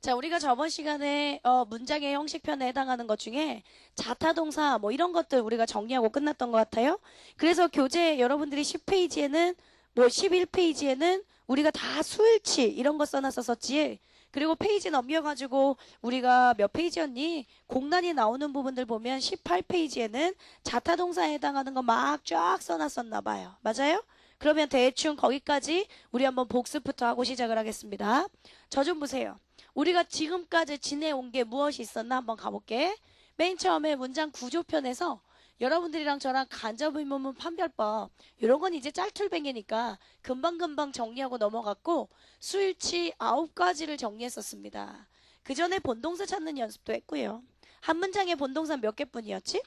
자, 우리가 저번 시간에 문장의 형식편에 해당하는 것 중에 자타동사 뭐 이런 것들 우리가 정리하고 끝났던 것 같아요. 그래서 교재 여러분들이 10페이지에는 뭐 11페이지에는 우리가 다 수일치 이런 거 써놨었었지. 그리고 페이지 넘겨가지고 우리가 몇 페이지였니? 공란이 나오는 부분들 보면 18페이지에는 자타동사에 해당하는 거 막 쫙 써놨었나 봐요. 맞아요? 그러면 대충 거기까지 우리 한번 복습부터 하고 시작을 하겠습니다. 저 좀 보세요. 우리가 지금까지 지내온 게 무엇이 있었나 한번 가볼게. 맨 처음에 문장 구조편에서 여러분들이랑 저랑 간접의문문 판별법 이런 건 이제 짤툴뱅이니까 금방금방 정리하고 넘어갔고 수일치 9가지를 정리했었습니다. 그 전에 본동사 찾는 연습도 했고요. 한 문장에 본동사 몇 개뿐이었지?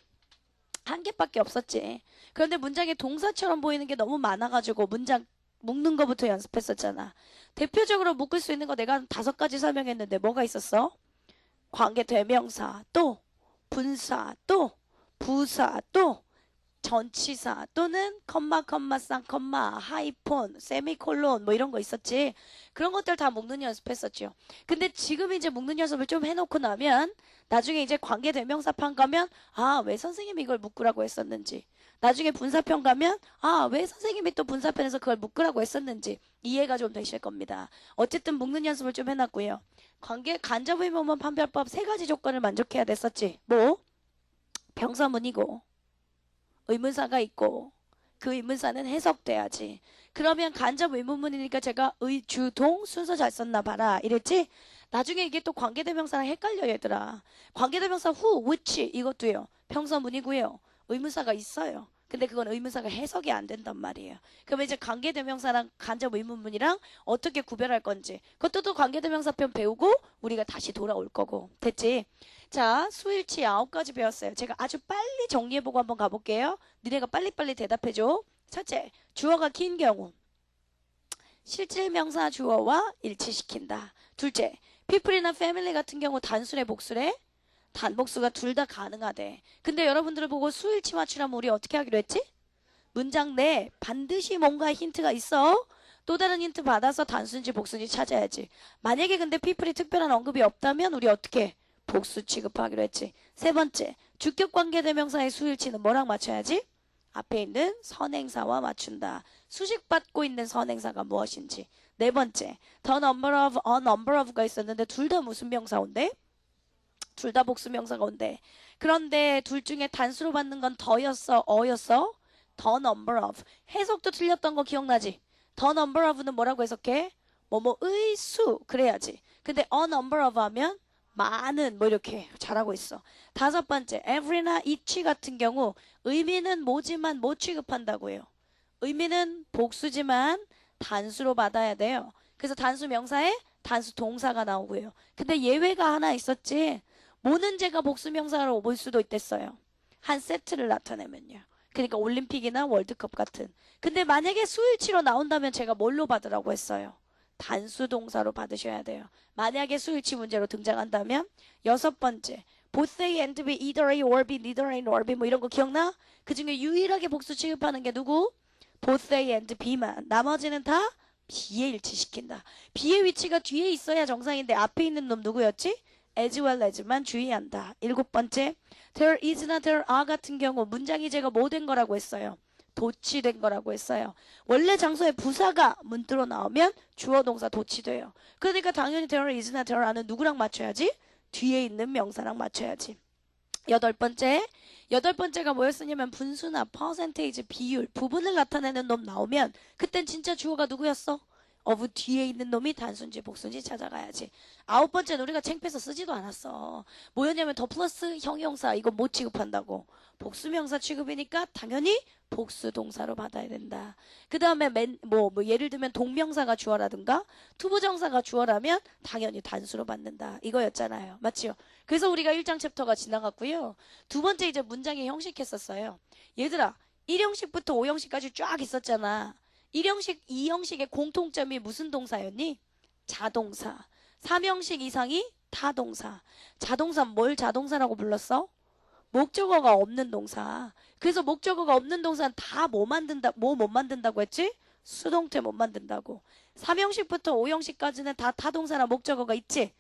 한 개밖에 없었지. 그런데 문장에 동사처럼 보이는 게 너무 많아가지고 문장 묶는 거부터 연습했었잖아. 대표적으로 묶을 수 있는 거 내가 한 5가지 설명했는데 뭐가 있었어? 관계 대명사, 또 분사, 또 부사, 또 전치사 또는 컴마 쌍컴마 하이폰 세미콜론 뭐 이런 거 있었지. 그런 것들 다 묶는 연습했었죠. 근데 지금 이제 묶는 연습을 좀 해놓고 나면 나중에 이제 관계대명사판 가면 아, 왜 선생님이 이걸 묶으라고 했었는지, 나중에 분사편 가면 아, 왜 선생님이 또 분사편에서 그걸 묶으라고 했었는지 이해가 좀 되실 겁니다. 어쨌든 묶는 연습을 좀 해놨고요. 간접의문문 판별법 3가지 조건을 만족해야 됐었지. 뭐? 병사문이고 의문사가 있고 그 의문사는 해석돼야지. 그러면 간접 의문문이니까 제가 의, 주, 동 순서 잘 썼나 봐라 이랬지. 나중에 이게 또 관계대명사랑 헷갈려 얘들아. 관계대명사 who, which 이것도요. 평서문이고요. 의문사가 있어요. 근데 그건 의문사가 해석이 안 된단 말이에요. 그러면 이제 관계대명사랑 간접 의문문이랑 어떻게 구별할 건지 그것도 또 관계대명사편 배우고 우리가 다시 돌아올 거고. 됐지? 자, 수일치 9가지 배웠어요. 제가 아주 빨리 정리해보고 한번 가볼게요. 니네가 빨리빨리 대답해줘. 첫째, 주어가 긴 경우 실질명사 주어와 일치시킨다. 둘째, people이나 family 같은 경우 단수래 복수래? 단복수가 둘 다 가능하대. 근데 여러분들을 보고 수일치 맞추라면 우리 어떻게 하기로 했지? 문장 내에 반드시 뭔가 힌트가 있어. 또 다른 힌트 받아서 단수인지 복수인지 찾아야지. 만약에 근데 people이 특별한 언급이 없다면 우리 어떻게 복수 취급하기로 했지. 세 번째, 주격관계대명사의 수일치는 뭐랑 맞춰야지? 앞에 있는 선행사와 맞춘다. 수식받고 있는 선행사가 무엇인지. 네 번째, the number of, a number of가 있었는데 둘 다 무슨 명사 온대? 둘 다 복수 명사가 온대. 그런데 둘 중에 단수로 받는 건 더였어, 어였어? the number of. 해석도 틀렸던 거 기억나지? the number of는 뭐라고 해석해? 뭐뭐의 수 그래야지. 근데 a number of 하면 많은 뭐 이렇게 잘하고 있어. 다섯 번째, every나 each 같은 경우 의미는 뭐지만 뭐 취급한다고요? 의미는 복수지만 단수로 받아야 돼요. 그래서 단수 명사에 단수 동사가 나오고요. 근데 예외가 하나 있었지. 모는 제가 복수 명사로 볼 수도 있댔어요. 한 세트를 나타내면요. 그러니까 올림픽이나 월드컵 같은. 근데 만약에 수일치로 나온다면 제가 뭘로 받으라고 했어요? 단수 동사로 받으셔야 돼요. 만약에 수일치 문제로 등장한다면. 여섯 번째, both A and B, either A or B, neither A nor B 뭐 이런 거 기억나? 그 중에 유일하게 복수 취급하는 게 누구? both A and B만. 나머지는 다 B에 일치시킨다. B의 위치가 뒤에 있어야 정상인데 앞에 있는 놈 누구였지? as well as만 주의한다. 일곱 번째, there is나 there are 같은 경우 문장이 제가 뭐 된 거라고 했어요? 도치된 거라고 했어요. 원래 장소에 부사가 문자로 나오면 주어 동사 도치돼요. 그러니까 당연히 there is나 there are는 누구랑 맞춰야지? 뒤에 있는 명사랑 맞춰야지. 여덟 번째가 뭐였었냐면 분수나 퍼센테이지 비율 부분을 나타내는 놈 나오면 그땐 진짜 주어가 누구였어? of 뒤에 있는 놈이 단수인지 복수인지 찾아가야지. 아홉 번째는 우리가 창피해서 쓰지도 않았어. 뭐였냐면 더 플러스 형용사 이거 못 취급한다고. 복수명사 취급이니까 당연히 복수 동사로 받아야 된다. 그 다음에 뭐 예를 들면 동명사가 주어라든가 투부정사가 주어라면 당연히 단수로 받는다. 이거였잖아요. 맞지요? 그래서 우리가 1장 챕터가 지나갔고요. 두 번째 이제 문장의 형식 했었어요. 얘들아 1형식부터 5형식까지 쫙 있었잖아. 1형식, 2형식의 공통점이 무슨 동사였니? 자동사. 3형식 이상이 타동사. 자동사 뭘 자동사라고 불렀어? 목적어가 없는 동사. 그래서 목적어가 없는 동사는 다 뭐 만든다, 뭐 못 만든다고 했지? 수동태 못 만든다고. 3형식부터 5형식까지는 다 타동사나 목적어가 있지?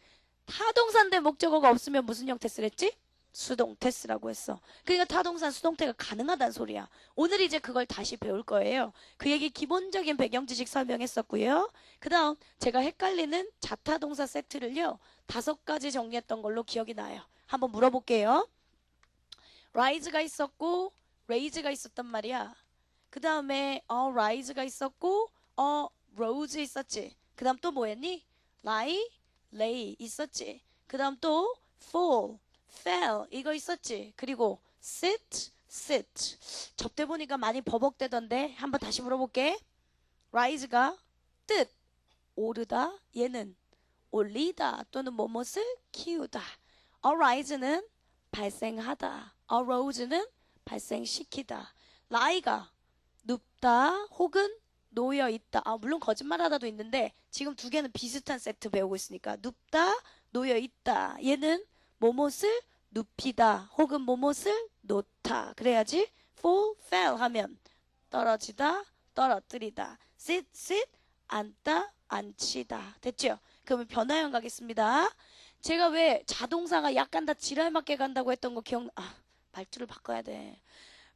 타동사인데 목적어가 없으면 무슨 형태 쓰랬지? 수동태 쓰라고 했어. 그러니까 타동사 수동태가 가능하다는 소리야. 오늘 이제 그걸 다시 배울 거예요. 그 얘기 기본적인 배경 지식 설명했었고요. 그 다음 제가 헷갈리는 자타동사 세트를요. 5가지 정리했던 걸로 기억이 나요. 한번 물어볼게요. rise가 있었고 raise가 있었단 말이야. 그 다음에 rise가 있었고 rose 있었지. 그 다음 또 뭐였니? lie, lay 있었지. 그 다음 또 fall, fell 이거 있었지. 그리고 sit, sit. 접대 보니까 많이 버벅대던데 한번 다시 물어볼게. rise가 뜻, 오르다. 얘는 올리다 또는 뭐뭇을 키우다. arise는 발생하다. arose는 발생시키다. lie가 눕다 혹은 놓여있다. 물론 거짓말하다도 있는데 지금 두 개는 비슷한 세트 배우고 있으니까 눕다, 놓여있다. 얘는 뭐뭇을 눕히다 혹은 뭐뭇을 놓다. 그래야지 fall, fell 하면 떨어지다, 떨어뜨리다. sit, sit, 앉다, 앉히다. 됐죠? 그러면 변화형 가겠습니다. 제가 왜 자동사가 약간 다 지랄 맞게 간다고 했던 거 말투를 바꿔야 돼.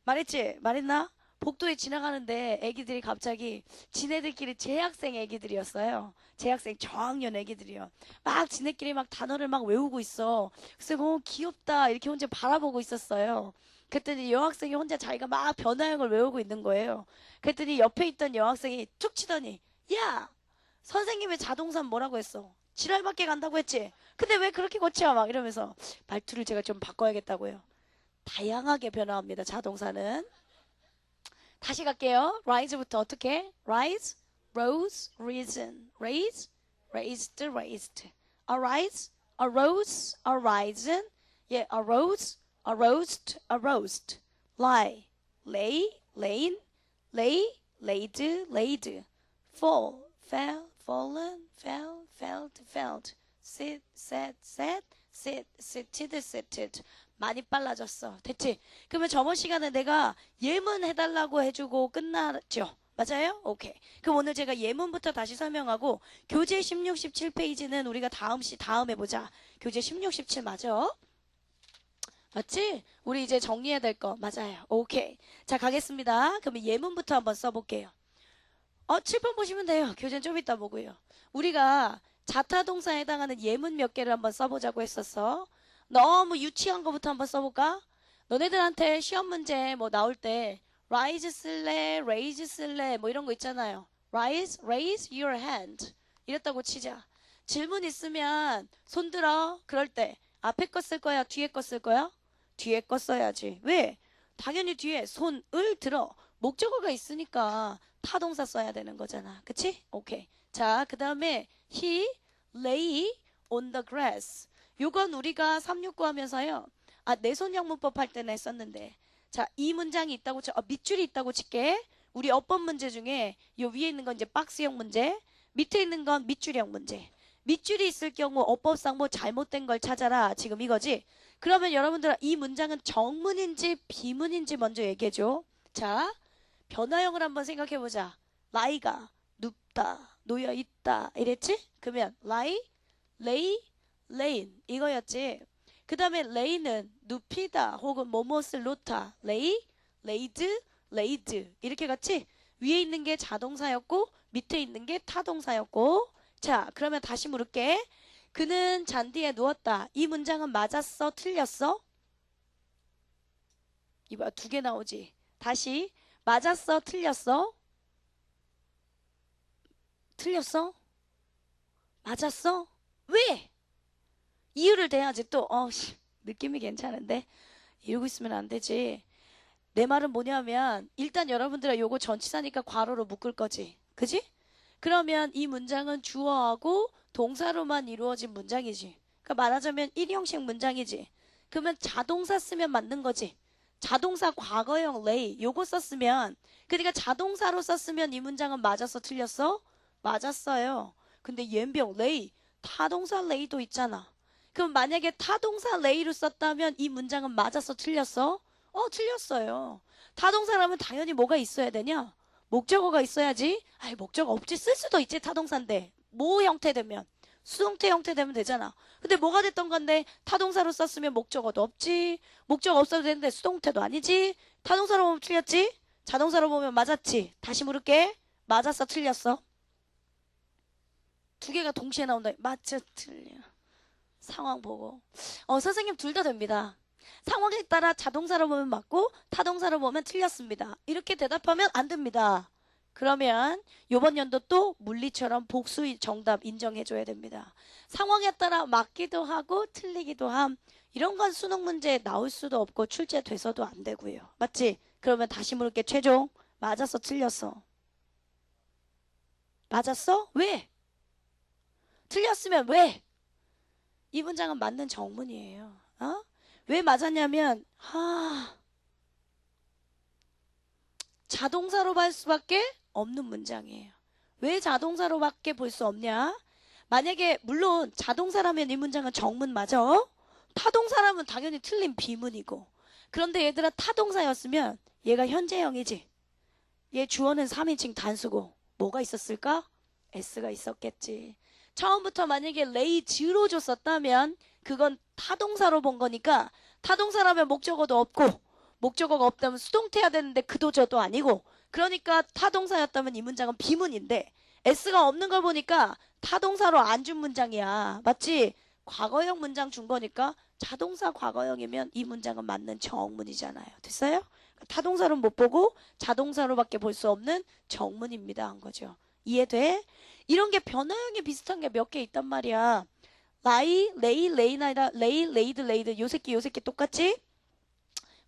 말했나? 복도에 지나가는데 애기들이 갑자기 지네들끼리 재학생 애기들이었어요. 재학생 저학년 애기들이요. 막 지네끼리 막 단어를 막 외우고 있어. 그래서 귀엽다 이렇게 혼자 바라보고 있었어요. 그랬더니 여학생이 혼자 자기가 막 변화형을 외우고 있는 거예요. 그랬더니 옆에 있던 여학생이 툭 치더니 야! 선생님의 자동사는 뭐라고 했어? 지랄밖에 간다고 했지? 근데 왜 그렇게 고쳐? 막 이러면서 말투를 제가 좀 바꿔야겠다고요. 다양하게 변화합니다. 자동사는. 다시 갈게요. rise부터 어떻게? rise, rose, risen, raise, raised, raised. arise, arose, arisen, arose, arosed, arosed. lie, lay, lain, lay, laid, laid. fall, fell, fallen, fell, felt, felt. sit, sat, sat, sit, sitted, sitted. 많이 빨라졌어. 됐지? 그러면 저번 시간에 내가 예문 해달라고 해주고 끝났죠? 맞아요? 오케이. 그럼 오늘 제가 예문부터 다시 설명하고 교재 16, 17페이지는 우리가 다음에 보자. 교재 16, 17 맞아? 맞지? 우리 이제 정리해야 될 거 맞아요. 오케이. 자 가겠습니다. 그러면 예문부터 한번 써볼게요. 7번 보시면 돼요. 교재는 좀 이따 보고요. 우리가 자타동사에 해당하는 예문 몇 개를 한번 써보자고 했었어. 너무 유치한 거부터 한번 써볼까? 너네들한테 시험 문제 뭐 나올 때 rise 쓸래, raise 쓸래 뭐 이런 거 있잖아요. raise your hand 이랬다고 치자. 질문 있으면 손 들어. 그럴 때 앞에 거 쓸 거야, 뒤에 거 쓸 거야? 뒤에 거 써야지. 왜? 당연히 뒤에 손을 들어. 목적어가 있으니까 타동사 써야 되는 거잖아. 그치? 오케이. 자, 그 다음에 he lay on the grass. 요건 우리가 369 하면서요. 내손형 문법 할 때는 했었는데. 자, 이 문장이 있다고 밑줄이 있다고 칠게. 우리 어법 문제 중에 요 위에 있는 건 이제 박스형 문제, 밑에 있는 건 밑줄형 문제. 밑줄이 있을 경우 어법상 뭐 잘못된 걸 찾아라. 지금 이거지. 그러면 여러분들 이 문장은 정문인지 비문인지 먼저 얘기해줘. 자, 변화형을 한번 생각해보자. lie가 눕다, 놓여있다 이랬지? 그러면 lie, lay, lain 이거였지. 그 다음에 lay는 눕히다 혹은 뭐뭇을 놓다. lay, laid, laid 이렇게 같이 위에 있는 게 자동사였고 밑에 있는 게 타동사였고. 자 그러면 다시 물을게. 그는 잔디에 누웠다. 이 문장은 맞았어? 틀렸어? 이봐 2개 나오지. 다시 맞았어? 틀렸어? 틀렸어? 맞았어? 왜? 이유를 대야지 또. 느낌이 괜찮은데 이러고 있으면 안 되지. 내 말은 뭐냐면 일단 여러분들아 요거 전치사니까 괄호로 묶을 거지. 그지? 그러면 이 문장은 주어하고 동사로만 이루어진 문장이지. 그러니까 말하자면 일형식 문장이지. 그러면 자동사 쓰면 맞는 거지. 자동사 과거형 lay 요거 썼으면 그러니까 자동사로 썼으면 이 문장은 맞았어 틀렸어? 맞았어요. 근데 옌병 lay 타동사 lay도 있잖아. 그럼 만약에 타동사 lay로 썼다면 이 문장은 맞았어 틀렸어? 틀렸어요. 타동사라면 당연히 뭐가 있어야 되냐? 목적어가 있어야지. 목적어 없지. 쓸 수도 있지 타동사인데 뭐 형태 되면 수동태 형태 되면 되잖아. 근데 뭐가 됐던 건데 타동사로 썼으면 목적어도 없지. 목적 없어도 되는데 수동태도 아니지. 타동사로 보면 틀렸지. 자동사로 보면 맞았지. 다시 물을게. 맞았어, 틀렸어? 두 개가 동시에 나온다. 맞죠, 틀려. 상황 보고. 선생님 둘 다 됩니다. 상황에 따라 자동사로 보면 맞고 타동사로 보면 틀렸습니다. 이렇게 대답하면 안 됩니다. 그러면 이번 연도 또 물리처럼 복수 정답 인정해줘야 됩니다. 상황에 따라 맞기도 하고 틀리기도 함. 이런 건 수능 문제에 나올 수도 없고 출제돼서도 안 되고요. 맞지? 그러면 다시 물을게. 최종. 맞았어, 틀렸어? 맞았어? 왜? 틀렸으면 왜? 이 문장은 맞는 정문이에요. 왜 맞았냐면 자동사로 볼 수밖에 없는 문장이에요. 왜 자동사로밖에 볼 수 없냐? 만약에 물론 자동사라면 이 문장은 정문 맞아. 타동사라면 당연히 틀린 비문이고. 그런데 얘들아 타동사였으면 얘가 현재형이지. 얘 주어는 3인칭 단수고 뭐가 있었을까? S가 있었겠지. 처음부터 만약에 레이즈로 줬었다면 그건 타동사로 본 거니까 타동사라면 목적어도 없고 목적어가 없다면 수동태야 되는데 그도저도 아니고 그러니까 타동사였다면 이 문장은 비문인데 S가 없는 걸 보니까 타동사로 안 준 문장이야. 맞지? 과거형 문장 준 거니까 자동사 과거형이면 이 문장은 맞는 정문이잖아요. 됐어요? 타동사로 못 보고 자동사로밖에 볼 수 없는 정문입니다. 한 거죠. 이해돼? 이런 게 변화형이 비슷한 게 몇 개 있단 말이야. 라이, 레이, 레이나이다, 레이, 레이드, 레이드. 요 새끼 똑같지?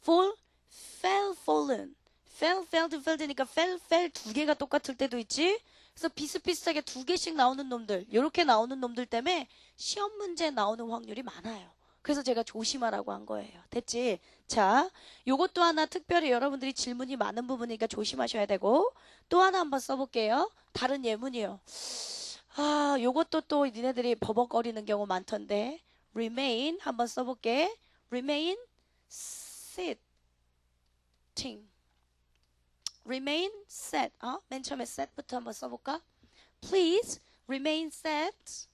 fall, fell, fallen. fell, felled, felled니까 fell, fell 두 개가 똑같을 때도 있지? 그래서 비슷비슷하게 두 개씩 나오는 놈들, 요렇게 나오는 놈들 때문에 시험 문제 나오는 확률이 많아요. 그래서 제가 조심하라고 한 거예요. 됐지? 자, 요것도 하나 특별히 여러분들이 질문이 많은 부분이니까 조심하셔야 되고 또 하나 한번 써볼게요. 다른 예문이요. 요것도 또 니네들이 버벅거리는 경우 많던데 remain 한번 써볼게. remain sitting. remain set. 맨 처음에 set부터 한번 써볼까? Please remain set.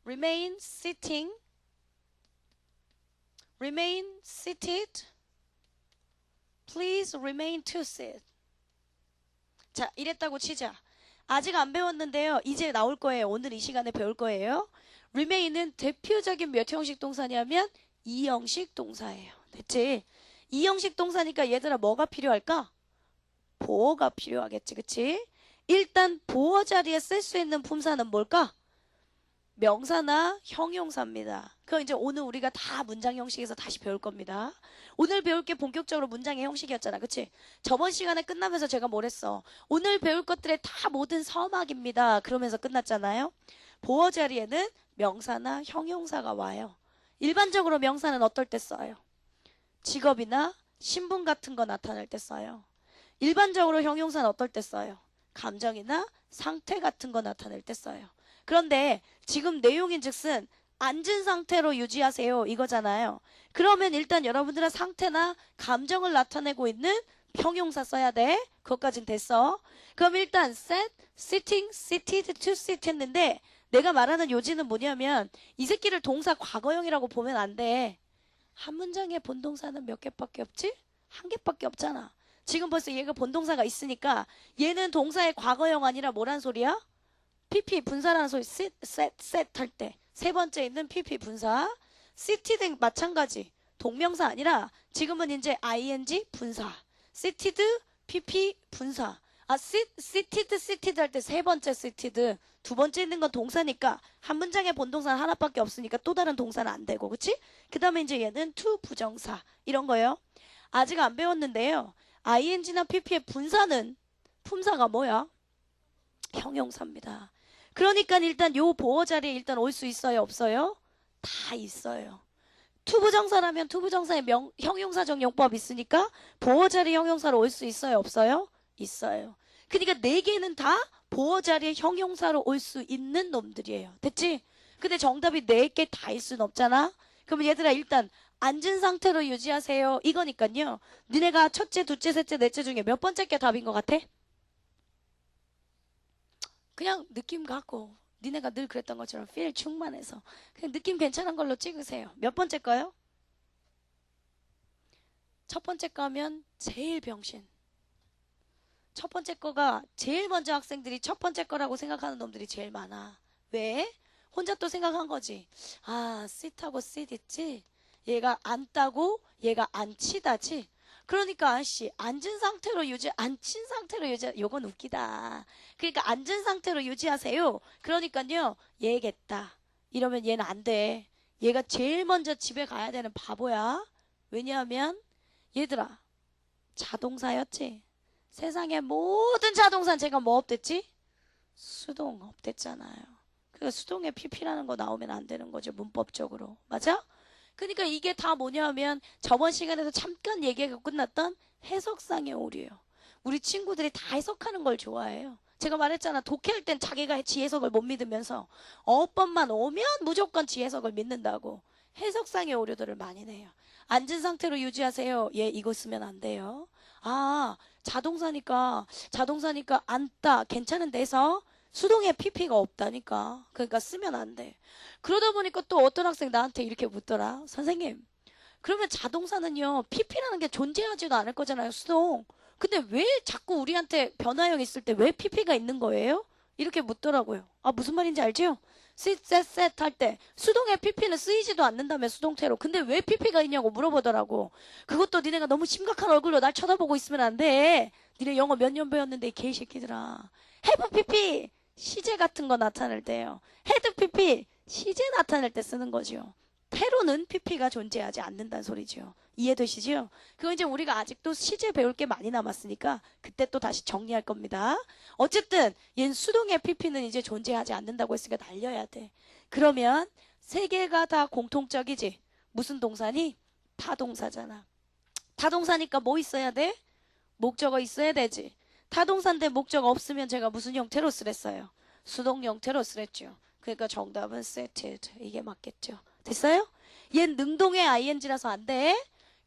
remain sitting. remain seated. Please remain to sit. 자, 이랬다고 치자. 아직 안 배웠는데요. 이제 나올 거예요. 오늘 이 시간에 배울 거예요. remain은 대표적인 몇 형식 동사냐면 2형식 동사예요. 됐지? 2형식 동사니까 얘들아 뭐가 필요할까? 보어가 필요하겠지. 그치? 일단 보어 자리에 쓸 수 있는 품사는 뭘까? 명사나 형용사입니다. 그럼 이제 오늘 우리가 다 문장 형식에서 다시 배울 겁니다. 오늘 배울 게 본격적으로 문장의 형식이었잖아. 그치? 저번 시간에 끝나면서 제가 뭘 했어? 오늘 배울 것들의 다 모든 서막입니다. 그러면서 끝났잖아요. 보어 자리에는 명사나 형용사가 와요. 일반적으로 명사는 어떨 때 써요? 직업이나 신분 같은 거 나타낼 때 써요. 일반적으로 형용사는 어떨 때 써요? 감정이나 상태 같은 거 나타낼 때 써요. 그런데 지금 내용인 즉슨 앉은 상태로 유지하세요 이거잖아요. 그러면 일단 여러분들은 상태나 감정을 나타내고 있는 형용사 써야 돼. 그것까진 됐어. 그럼 일단 set, sitting, seated, to sit 했는데 내가 말하는 요지는 뭐냐면 이 새끼를 동사 과거형이라고 보면 안 돼. 한 문장에 본동사는 몇 개밖에 없지? 한 개밖에 없잖아. 지금 벌써 얘가 본동사가 있으니까 얘는 동사의 과거형 아니라 뭐란 소리야? PP 분사라는 소리. sit, set, set 할 때 세 번째 있는 PP 분사. seated 마찬가지. 동명사 아니라 지금은 이제 ing 분사. seated PP 분사. seated 할 때 세 번째 seated. 두 번째 있는 건 동사니까 한 문장에 본동사는 하나밖에 없으니까 또 다른 동사는 안 되고 그치? 그 다음에 이제 얘는 to 부정사 이런 거예요. 아직 안 배웠는데요. ing나 pp의 분사는 품사가 뭐야? 형용사입니다. 그러니까 일단 요 보어 자리에 일단 올 수 있어요? 없어요? 다 있어요. 투부정사라면 투부정사의 형용사적 용법 있으니까 보어 자리 형용사로 올 수 있어요? 없어요? 있어요. 그러니까 네 개는 다 보어 자리에 형용사로 올 수 있는 놈들이에요. 됐지? 근데 정답이 네 개 다일 순 없잖아? 그럼 얘들아 일단 앉은 상태로 유지하세요. 이거니까요. 니네가 첫째, 둘째, 셋째, 넷째 중에 몇 번째 게 답인 것 같아? 그냥 느낌 갖고 니네가 늘 그랬던 것처럼 feel 충만해서 그냥 느낌 괜찮은 걸로 찍으세요. 몇 번째 거요? 첫 번째 거면 제일 병신. 첫 번째 거가 제일 먼저 학생들이 첫 번째 거라고 생각하는 놈들이 제일 많아. 왜? 혼자 또 생각한 거지. 아, sit 하고 sit 있지? 얘가 앉다고 얘가 앉히다지? 그러니까 아씨 앉은 상태로 유지, 앉힌 상태로 유지. 요건 웃기다. 그러니까 앉은 상태로 유지하세요. 그러니까요 얘겠다. 이러면 얘는 안 돼. 얘가 제일 먼저 집에 가야 되는 바보야. 왜냐하면 얘들아 자동사였지. 세상의 모든 자동사는 제가 뭐 없댔지? 수동 없댔잖아요. 그러니까 수동에 PP라는 거 나오면 안 되는 거죠. 문법적으로. 맞아? 그러니까 이게 다 뭐냐면 저번 시간에도 잠깐 얘기하고 끝났던 해석상의 오류예요. 우리 친구들이 다 해석하는 걸 좋아해요. 제가 말했잖아. 독해할 땐 자기가 지 해석을 못 믿으면서 어법만 오면 무조건 지 해석을 믿는다고. 해석상의 오류들을 많이 내요. 앉은 상태로 유지하세요. 예, 이거 쓰면 안 돼요. 아, 자동사니까 앉다 괜찮은 데서 수동에 PP가 없다니까. 그러니까 쓰면 안 돼. 그러다 보니까 또 어떤 학생 나한테 이렇게 묻더라. 선생님, 그러면 자동사는요 PP라는 게 존재하지도 않을 거잖아요. 수동. 근데 왜 자꾸 우리한테 변화형 있을 때 왜 PP가 있는 거예요? 이렇게 묻더라고요. 아, 무슨 말인지 알죠? sit, set, set 할 때 수동의 PP는 쓰이지도 않는다며 수동태로. 근데 왜 PP가 있냐고 물어보더라고. 그것도 니네가 너무 심각한 얼굴로 날 쳐다보고 있으면 안 돼. 니네 영어 몇 년 배웠는데 이 개새끼들아. have PP 시제 같은 거 나타낼 때요. had PP 시제 나타낼 때 쓰는 거죠. 태로는 PP가 존재하지 않는다는 소리죠. 이해되시죠? 그건 이제 우리가 아직도 시제 배울 게 많이 남았으니까 그때 또 다시 정리할 겁니다. 어쨌든 얘는 수동의 PP는 이제 존재하지 않는다고 했으니까 날려야 돼. 그러면 세 개가 다 공통적이지. 무슨 동사니? 타동사잖아. 타동사니까 뭐 있어야 돼? 목적어 있어야 되지. 타동사인데 목적어 없으면 제가 무슨 형태로 쓰랬어요? 수동 형태로 쓰랬죠. 그러니까 정답은 seated. 이게 맞겠죠. 됐어요? 얘는 능동의 ing라서 안 돼.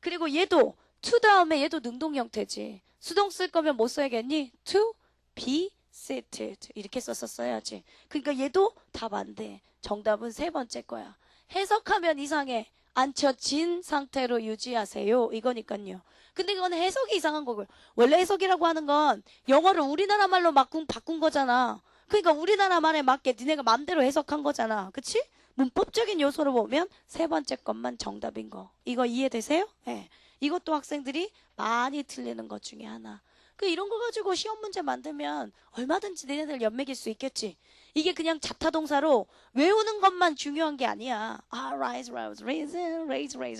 그리고 얘도 to 다음에 얘도 능동 형태지. 수동 쓸 거면 뭐 써야겠니? to be seated. 이렇게 썼었어야지. 그러니까 얘도 답 안 돼. 정답은 세 번째 거야. 해석하면 이상해. 앉혀진 상태로 유지하세요. 이거니까요. 근데 이건 해석이 이상한 거고요. 원래 해석이라고 하는 건 영어를 우리나라 말로 바꾼 거잖아. 그러니까 우리나라 말에 맞게 니네가 맘대로 해석한 거잖아. 그치? 문법적인 요소로 보면 세 번째 것만 정답인 거. 이거 이해되세요? 네. 이것도 학생들이 많이 틀리는 것 중에 하나. 이런 거 가지고 시험 문제 만들면 얼마든지 너네들 연맥일 수 있겠지. 이게 그냥 자타동사로 외우는 것만 중요한 게 아니야. 아, rise, rise,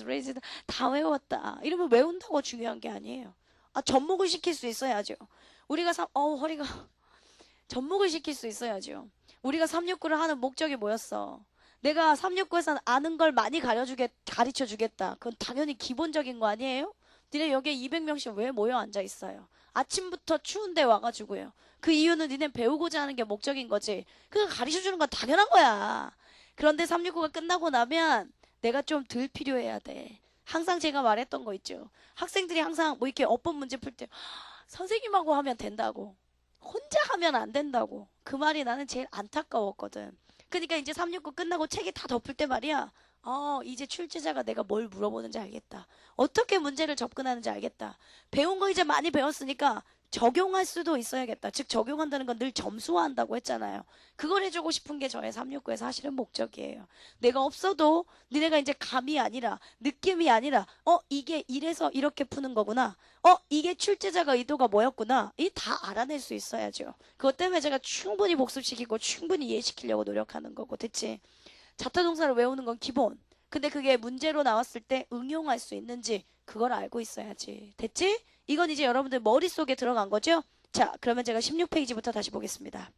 raise 다 외웠다. 이러면 외운다고 중요한 게 아니에요. 아, 접목을 시킬 수 있어야죠. 우리가 허리가 접목을 시킬 수 있어야죠. 우리가 369를 하는 목적이 뭐였어? 내가 369에서 아는 걸 많이 가르쳐 주겠다. 그건 당연히 기본적인 거 아니에요? 니네 여기에 200명씩 왜 모여 앉아 있어요? 아침부터 추운데 와가지고요. 그 이유는 니네 배우고자 하는 게 목적인 거지. 그거 가르쳐 주는 건 당연한 거야. 그런데 369가 끝나고 나면 내가 좀 덜 필요해야 돼. 항상 제가 말했던 거 있죠. 학생들이 항상 뭐 이렇게 어법 문제 풀 때 선생님하고 하면 된다고. 혼자 하면 안 된다고. 그 말이 나는 제일 안타까웠거든. 그러니까 이제 369 끝나고 책이 다 덮을 때 말이야. 이제 출제자가 내가 뭘 물어보는지 알겠다. 어떻게 문제를 접근하는지 알겠다. 배운 거 이제 많이 배웠으니까 적용할 수도 있어야겠다. 즉 적용한다는 건 늘 점수화한다고 했잖아요. 그걸 해주고 싶은 게 저의 369의 사실은 목적이에요. 내가 없어도 니네가 이제 감이 아니라 느낌이 아니라 이게 이래서 이렇게 푸는 거구나. 이게 출제자가 의도가 뭐였구나. 이 다 알아낼 수 있어야죠. 그것 때문에 제가 충분히 복습시키고 충분히 이해시키려고 노력하는 거고. 됐지? 자타동사를 외우는 건 기본. 근데 그게 문제로 나왔을 때 응용할 수 있는지 그걸 알고 있어야지. 됐지? 이건 이제 여러분들 머릿속에 들어간 거죠? 자, 그러면 제가 16페이지부터 다시 보겠습니다.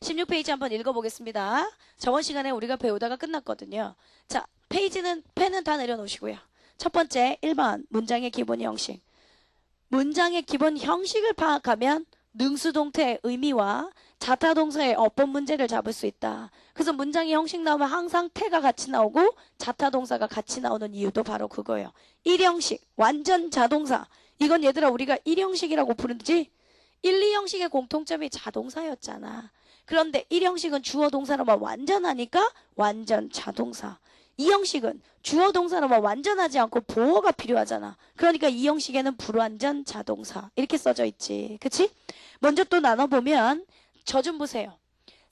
16페이지 한번 읽어보겠습니다. 저번 시간에 우리가 배우다가 끝났거든요. 자, 펜은 다 내려놓으시고요. 첫 번째 1번 문장의 기본 형식. 문장의 기본 형식을 파악하면 능수동태의 의미와 자타동사의 어법 문제를 잡을 수 있다. 그래서 문장의 형식 나오면 항상 태가 같이 나오고 자타동사가 같이 나오는 이유도 바로 그거예요. 1형식, 완전 자동사. 이건 얘들아 우리가 1형식이라고 부르지? 1, 2형식의 공통점이 자동사였잖아. 그런데 1형식은 주어 동사로만 완전하니까 완전 자동사. 2형식은 주어 동사로만 완전하지 않고 보어가 필요하잖아. 그러니까 2형식에는 불완전 자동사 이렇게 써져 있지. 그치? 먼저 또 나눠보면 저 좀 보세요.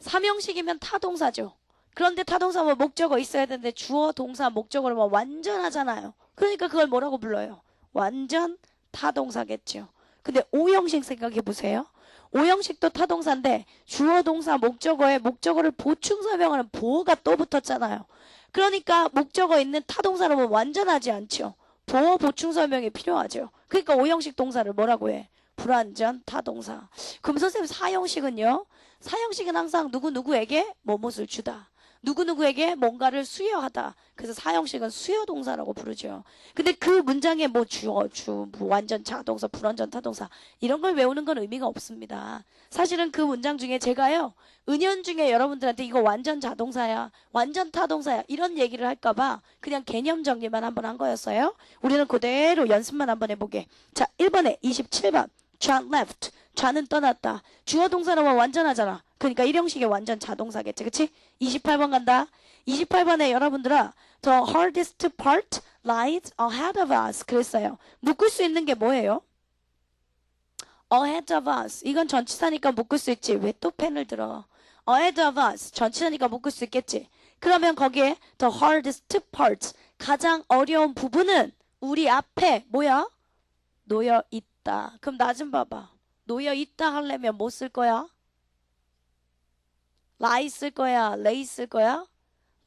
3형식이면 타동사죠. 그런데 타동사면 목적어 있어야 되는데 주어 동사 목적어로만 완전하잖아요. 그러니까 그걸 뭐라고 불러요? 완전 타동사겠죠. 근데 5형식 생각해 보세요. 5형식도 타동사인데 주어 동사 목적어에 목적어를 보충 설명하는 보어가 또 붙었잖아요. 그러니까 목적어 있는 타동사로는 완전하지 않죠. 보어 보충 설명이 필요하죠. 그러니까 5형식 동사를 뭐라고 해? 불완전 타동사. 그럼 선생님 4형식은요? 4형식은 항상 누구누구에게 뭐뭇을 주다. 누구누구에게 뭔가를 수여하다. 그래서 4형식은 수여동사라고 부르죠. 근데 그 문장에 뭐 주어, 뭐 완전 자동사, 불완전 타동사 이런 걸 외우는 건 의미가 없습니다. 사실은 그 문장 중에 제가요. 은연중에 여러분들한테 이거 완전 자동사야, 완전 타동사야 이런 얘기를 할까봐 그냥 개념 정리만 한번 한 거였어요. 우리는 그대로 연습만 한번 해보게. 자, 1번에 27번. John left. 좌는 떠났다. 주어 동사로만 완전하잖아. 그러니까 1형식의 완전 자동사겠지. 그치? 28번 간다. 28번에 여러분들아 The hardest part lies ahead of us. 그랬어요. 묶을 수 있는 게 뭐예요? ahead of us. 이건 전치사니까 묶을 수 있지. 왜 또 펜을 들어? ahead of us. 전치사니까 묶을 수 있겠지. 그러면 거기에 the hardest part. 가장 어려운 부분은 우리 앞에 뭐야? 놓여 있다. 그럼 나 좀 봐봐. 놓여 있다 하려면 뭐 쓸 거야? lie 쓸 거야? lay 쓸 거야?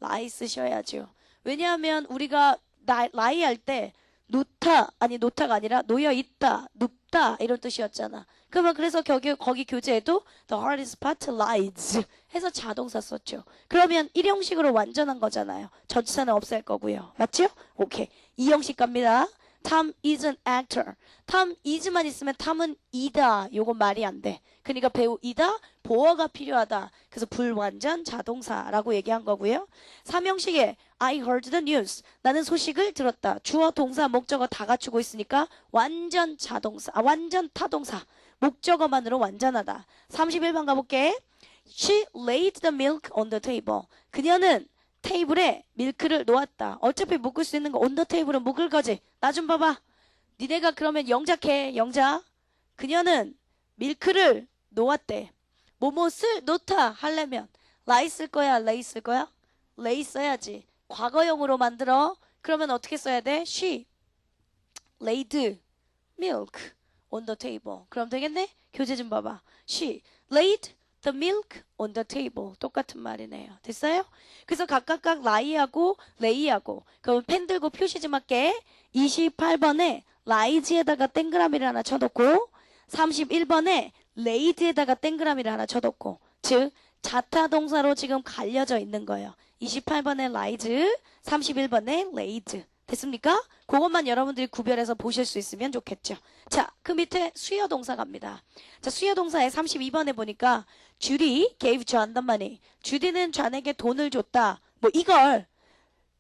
lie 쓰셔야죠. 왜냐하면 우리가 lie 할 때 놓다 아니 놓다가 아니라 놓여 있다, 눕다 이런 뜻이었잖아. 그러면 그래서 거기 교재에도 the hardest part lies 해서 자동사 썼죠. 그러면 1형식으로 완전한 거잖아요. 전치사는 없앨 거고요. 맞죠? 오케이. 2형식 갑니다. Tom is an actor. Tom is만 있으면 Tom은 이다. 요건 말이 안 돼. 그러니까 배우 이다. 보어가 필요하다. 그래서 불완전 자동사라고 얘기한 거고요. 3형식에 I heard the news. 나는 소식을 들었다. 주어, 동사, 목적어 다 갖추고 있으니까 완전 자동사. 완전 타동사. 목적어만으로 완전하다. 31번 가볼게. She laid the milk on the table. 그녀는 테이블에 밀크를 놓았다. 어차피 묶을 수 있는 거 on the table은 묶을 거지. 나 좀 봐봐. 니네가 그러면 영작해. 영작. 그녀는 밀크를 놓았대. 뭐뭇을 놓다 하려면 lie 쓸 거야? lay 쓸 거야? lay 써야지. 과거형으로 만들어. 그러면 어떻게 써야 돼? She laid milk on the table. 그럼 되겠네? 교재 좀 봐봐. She laid the milk on the table. 똑같은 말이네요. 됐어요? 그래서 각각 lie하고 lay하고 그럼 펜 들고 표시 좀 할게. 28번에 lies에다가 동그라미를 하나 쳐놓고 31번에 laid에다가 동그라미를 하나 쳐놓고 즉 자타동사로 지금 갈려져 있는 거예요. 28번에 lies, 31번에 laid. 됐습니까? 그것만 여러분들이 구별해서 보실 수 있으면 좋겠죠. 자, 그 밑에 수여동사 갑니다. 자, 수여동사에 32번에 보니까 주디 gave John the money. 주디는 존에게 돈을 줬다. 뭐 이걸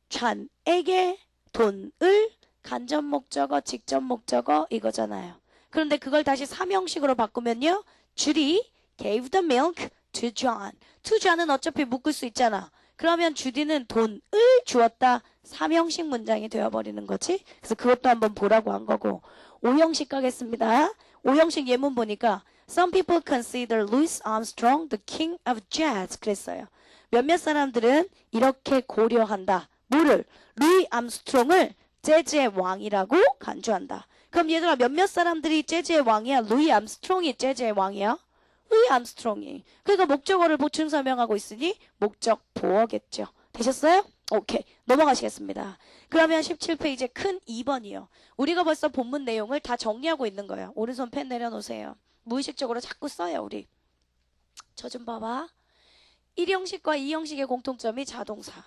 존에게 돈을 간접 목적어, 직접 목적어 이거잖아요. 그런데 그걸 다시 3형식으로 바꾸면요. 주디 gave the milk to John. to John은 어차피 묶을 수 있잖아. 그러면 주디는 돈을 주었다. 3형식 문장이 되어버리는 거지. 그래서 그것도 한번 보라고 한 거고. 5형식 가겠습니다. 5형식 예문 보니까 Some people consider Louis Armstrong the king of jazz. 그랬어요. 몇몇 사람들은 이렇게 고려한다. 뭐를? 루이 암스트롱을 재즈의 왕이라고 간주한다. 그럼 얘들아 몇몇 사람들이 재즈의 왕이야? 루이 암스트롱이 재즈의 왕이야? 루이 암스트롱이. 그러니까 목적어를 보충 설명하고 있으니 목적 보어겠죠. 되셨어요? 오케이. 넘어가시겠습니다. 그러면 17페이지 큰 2번이요. 우리가 벌써 본문 내용을 다 정리하고 있는 거예요. 오른손 펜 내려놓으세요. 무의식적으로 자꾸 써요, 우리. 저 좀 봐봐. 1형식과 2형식의 공통점이 자동사.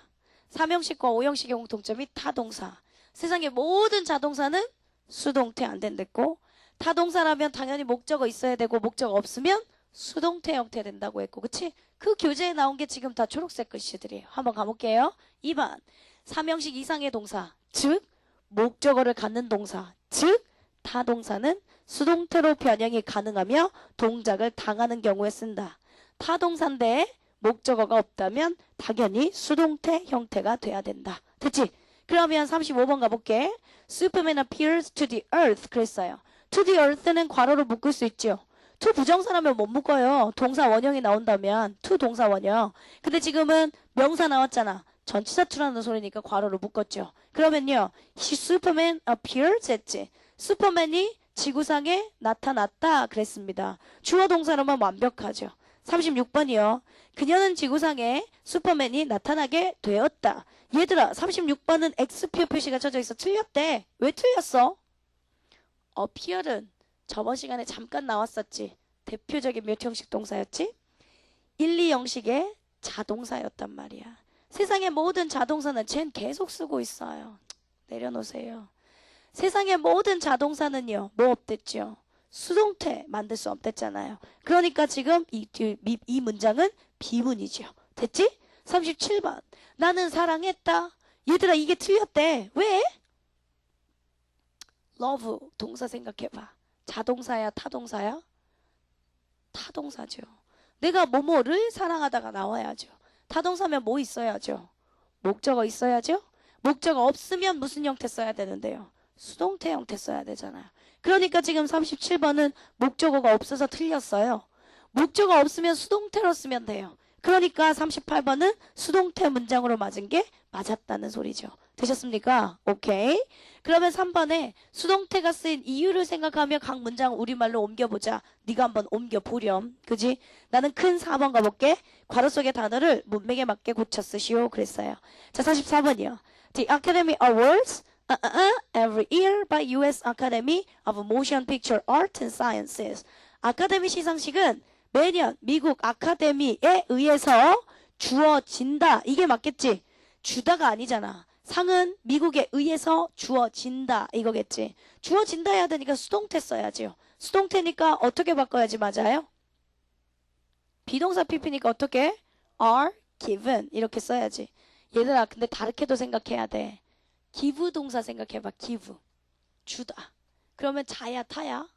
3형식과 5형식의 공통점이 타동사. 세상의 모든 자동사는 수동태 안 된댔고 타동사라면 당연히 목적어 있어야 되고 목적어 없으면 수동태 형태 된다고 했고 그치? 그 교재에 나온 게 지금 다 초록색 글씨들이에요. 한번 가볼게요. 2번 3형식 이상의 동사 즉 목적어를 갖는 동사 즉 타동사는 수동태로 변형이 가능하며 동작을 당하는 경우에 쓴다. 타동사인데 목적어가 없다면 당연히 수동태 형태가 돼야 된다. 됐지? 그러면 35번 가볼게. Superman appears to the earth 그랬어요. to the earth는 괄호로 묶을 수 있죠. to 부정사라면 못 묶어요. 동사 원형이 나온다면 to 동사 원형. 근데 지금은 명사 나왔잖아. 전치사 to라는 소리니까 괄호로 묶었죠. 그러면요. Superman appears 했지. 슈퍼맨이 지구상에 나타났다 그랬습니다. 주어 동사로만 완벽하죠. 36번이요. 그녀는 지구상에 슈퍼맨이 나타나게 되었다. 얘들아 36번은 X표 표시가 쳐져 있어. 틀렸대. 왜 틀렸어? appear은 저번 시간에 잠깐 나왔었지. 대표적인 몇 형식 동사였지? 1, 2 형식의 자동사였단 말이야. 세상의 모든 자동사는 쟨 계속 쓰고 있어요. 내려놓으세요. 세상의 모든 자동사는요. 뭐 없댔죠? 수동태 만들 수 없댔잖아요. 그러니까 지금 이 문장은 비문이죠. 됐지? 37번. 나는 사랑했다. 얘들아 이게 틀렸대. 왜? love 동사 생각해봐. 자동사야 타동사야? 타동사죠. 내가 뭐뭐를 사랑하다가 나와야죠. 타동사면 뭐 있어야죠? 목적어 있어야죠? 목적어 없으면 무슨 형태 써야 되는데요? 수동태 형태 써야 되잖아요. 그러니까 지금 37번은 목적어가 없어서 틀렸어요. 목적어 없으면 수동태로 쓰면 돼요. 그러니까 38번은 수동태 문장으로 맞은 게 맞았다는 소리죠. 되셨습니까? 오케이. 그러면 3번에 수동태가 쓰인 이유를 생각하며 각 문장 우리말로 옮겨보자. 네가 한번 옮겨보렴. 그지? 나는 큰 4번 가볼게. 괄호 속의 단어를 문맥에 맞게 고쳐 쓰시오. 그랬어요. 자, 44번이요. The Academy Awards every year by U.S. Academy of Motion Picture Art and Sciences. 아카데미 시상식은 매년 미국 아카데미에 의해서 주어진다. 이게 맞겠지? 주다가 아니잖아. 상은 미국에 의해서 주어진다. 이거겠지. 주어진다 해야 되니까 수동태 써야지요. 수동태니까 어떻게 바꿔야지 맞아요? 비동사 PP니까 어떻게? are given 이렇게 써야지. 얘들아 근데 다르게도 생각해야 돼. give 동사 생각해봐. give. 주다. 그러면 자야 타야?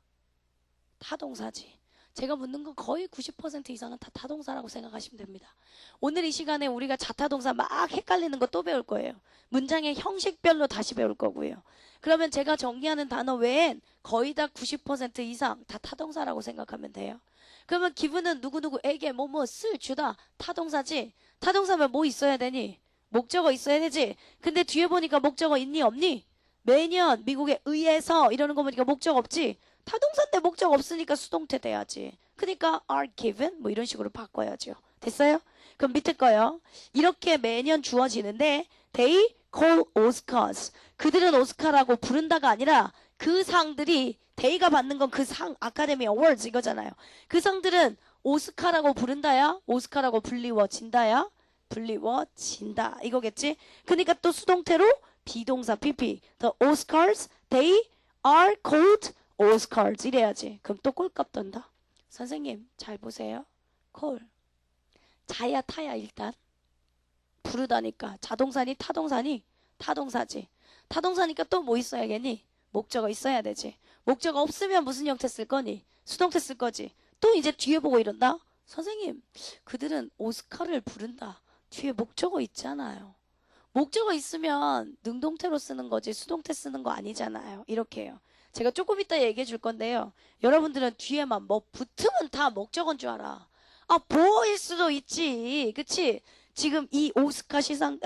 타동사지. 제가 묻는 건 거의 90% 이상은 다 타동사라고 생각하시면 됩니다. 오늘 이 시간에 우리가 자타동사 막 헷갈리는 거 또 배울 거예요. 문장의 형식별로 다시 배울 거고요. 그러면 제가 정리하는 단어 외엔 거의 다 90% 이상 다 타동사라고 생각하면 돼요. 그러면 give는 누구누구에게 뭐뭐을 주다. 타동사지. 타동사면 뭐 있어야 되니? 목적어 있어야 되지. 근데 뒤에 보니까 목적어 있니 없니? 매년 미국에 의해서 이러는 거 보니까 목적 없지. 타동사인데 목적 없으니까 수동태 돼야지. 그러니까 are given 뭐 이런 식으로 바꿔야죠. 됐어요? 그럼 밑에 거요. 이렇게 매년 주어지는데 they call Oscars. 그들은 오스카라고 부른다가 아니라 그 상들이 they가 받는 건 그 상 아카데미 어워즈 이거잖아요. 그 상들은 오스카라고 부른다야? 오스카라고 불리워진다야? 불리워진다. 이거겠지? 그러니까 또 수동태로 비동사 PP. The Oscars, they are called Oscars 이래야지. 그럼 또 꼴값 떤다. 선생님 잘 보세요. 콜. 자야 타야 일단. 부르다니까. 자동사니 타동사니? 타동사지. 타동사니까 또 뭐 있어야겠니? 목적어 있어야 되지. 목적어 없으면 무슨 형태 쓸 거니? 수동태 쓸 거지. 또 이제 뒤에 보고 이런다. 선생님 그들은 오스카를 부른다. 뒤에 목적어 있잖아요. 목적어 있으면 능동태로 쓰는 거지 수동태 쓰는 거 아니잖아요. 이렇게 해요. 제가 조금 이따 얘기해 줄 건데요. 여러분들은 뒤에만 뭐 붙으면 다 목적어인 줄 알아. 아, 보어일 수도 있지. 그치? 지금 이 오스카 시상,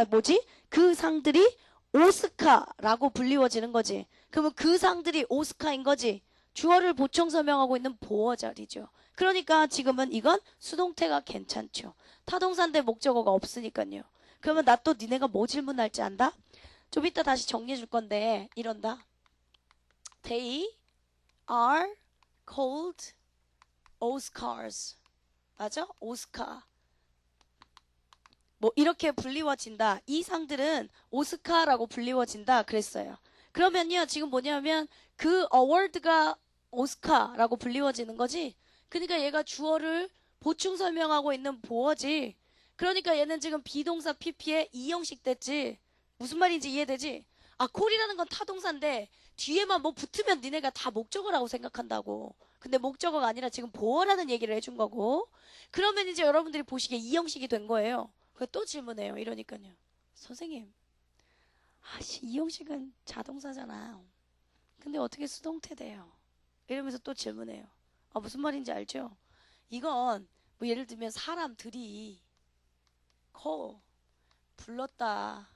그 상들이 오스카라고 불리워지는 거지. 그러면 그 상들이 오스카인 거지. 주어를 보충 설명하고 있는 보어 자리죠. 그러니까 지금은 이건 수동태가 괜찮죠. 타동사인데 목적어가 없으니까요. 그러면 나 또 니네가 뭐 질문할지 안다? 좀 이따 다시 정리해 줄 건데 이런다. They are called Oscars. 맞아? 오스카. 뭐 이렇게 불리워진다. 이 상들은 오스카라고 불리워진다. 그랬어요. 그러면요. 지금 뭐냐면 그 어워드가 오스카라고 불리워지는 거지. 그러니까 얘가 주어를 보충 설명하고 있는 보어지. 그러니까 얘는 지금 비동사 PP에 이형식 됐지. 무슨 말인지 이해되지? 아, 콜이라는 건 타동사인데 뒤에만 뭐 붙으면 니네가 다 목적어라고 생각한다고. 근데 목적어가 아니라 지금 보어라는 얘기를 해준 거고. 그러면 이제 여러분들이 보시기에 이 형식이 된 거예요. 그래서 또 질문해요. 이러니까요. 선생님, 이 형식은 자동사잖아. 근데 어떻게 수동태 돼요? 이러면서 또 질문해요. 무슨 말인지 알죠? 이건 뭐 예를 들면 사람들이 불렀다.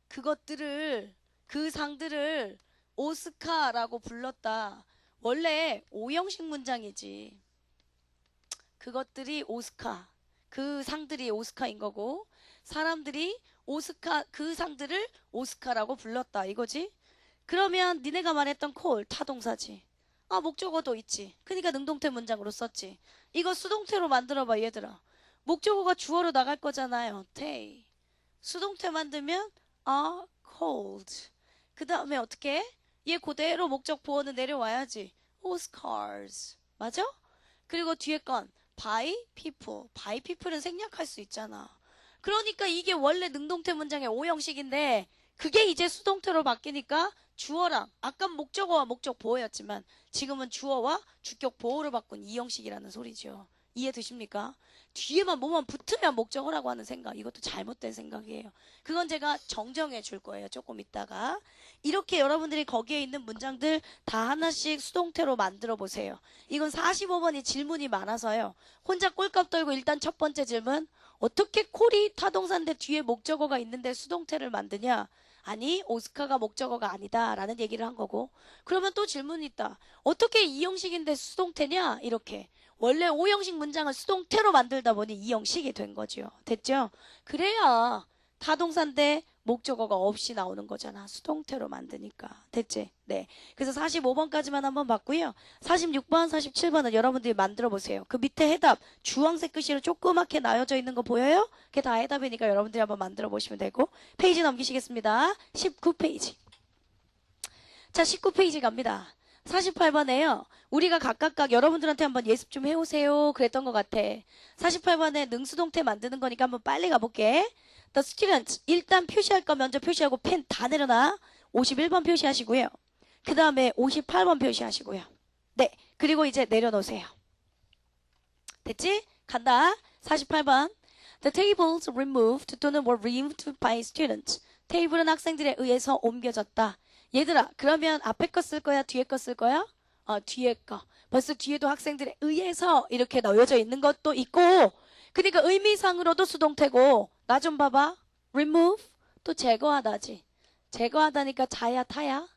그것들을, 그 상들을 오스카라고 불렀다. 원래 오형식 문장이지. 그것들이 오스카, 그 상들이 오스카인 거고, 사람들이 오스카, 그 상들을 오스카라고 불렀다 이거지. 그러면 니네가 말했던 콜 타동사지. 목적어도 있지. 그러니까 능동태 문장으로 썼지. 이거 수동태로 만들어봐 얘들아. 목적어가 주어로 나갈 거잖아요. they. 수동태 만들면 are cold. 그 다음에 어떻게 해? 얘 그대로 목적 보어는 내려와야지. Oscars. 맞아? 그리고 뒤에 건 by people. by people은 생략할 수 있잖아. 그러니까 이게 원래 능동태 문장의 오형식인데 그게 이제 수동태로 바뀌니까 주어랑 아까 목적어와 목적 보어였지만 지금은 주어와 주격 보어로 바꾼 이 형식이라는 소리죠. 이해되십니까? 뒤에만 뭐만 붙으면 목적어라고 하는 생각, 이것도 잘못된 생각이에요. 그건 제가 정정해 줄 거예요. 조금 있다가. 이렇게 여러분들이 거기에 있는 문장들 다 하나씩 수동태로 만들어 보세요. 이건 45번이 질문이 많아서요. 혼자 꼴값 떨고 일단 첫 번째 질문. 어떻게 콜이 타동사인데 뒤에 목적어가 있는데 수동태를 만드냐? 아니, 오스카가 목적어가 아니다 라는 얘기를 한 거고. 그러면 또 질문이 있다. 어떻게 이 형식인데 수동태냐? 이렇게. 원래 오형식 문장을 수동태로 만들다 보니 이 형식이 된 거죠. 됐죠? 그래야 타동사인데 목적어가 없이 나오는 거잖아. 수동태로 만드니까. 됐지? 네. 그래서 45번까지만 한번 봤고요. 46번, 47번은 여러분들이 만들어 보세요. 그 밑에 해답 주황색 글씨로 조그맣게 나열져 있는 거 보여요? 그게 다 해답이니까 여러분들이 한번 만들어 보시면 되고. 페이지 넘기시겠습니다. 19페이지. 자, 19페이지 갑니다. 48번에요. 우리가 각각 여러분들한테 한번 예습 좀 해오세요. 그랬던 것 같아. 48번에 능수동태 만드는 거니까 한번 빨리 가볼게. The students. 일단 표시할 거 먼저 표시하고 펜 다 내려놔. 51번 표시하시고요. 그 다음에 58번 표시하시고요. 네. 그리고 이제 내려놓으세요. 됐지? 간다. 48번. The tables removed 또는 were removed by students. 테이블은 학생들에 의해서 옮겨졌다. 얘들아, 그러면 앞에 거 쓸 거야? 뒤에 거 쓸 거야? 뒤에 거. 벌써 뒤에도 학생들에 의해서 이렇게 넣어져 있는 것도 있고, 그러니까 의미상으로도 수동태고, 나 좀 봐봐. remove, 또 제거하다지. 제거하다니까 자야 타야?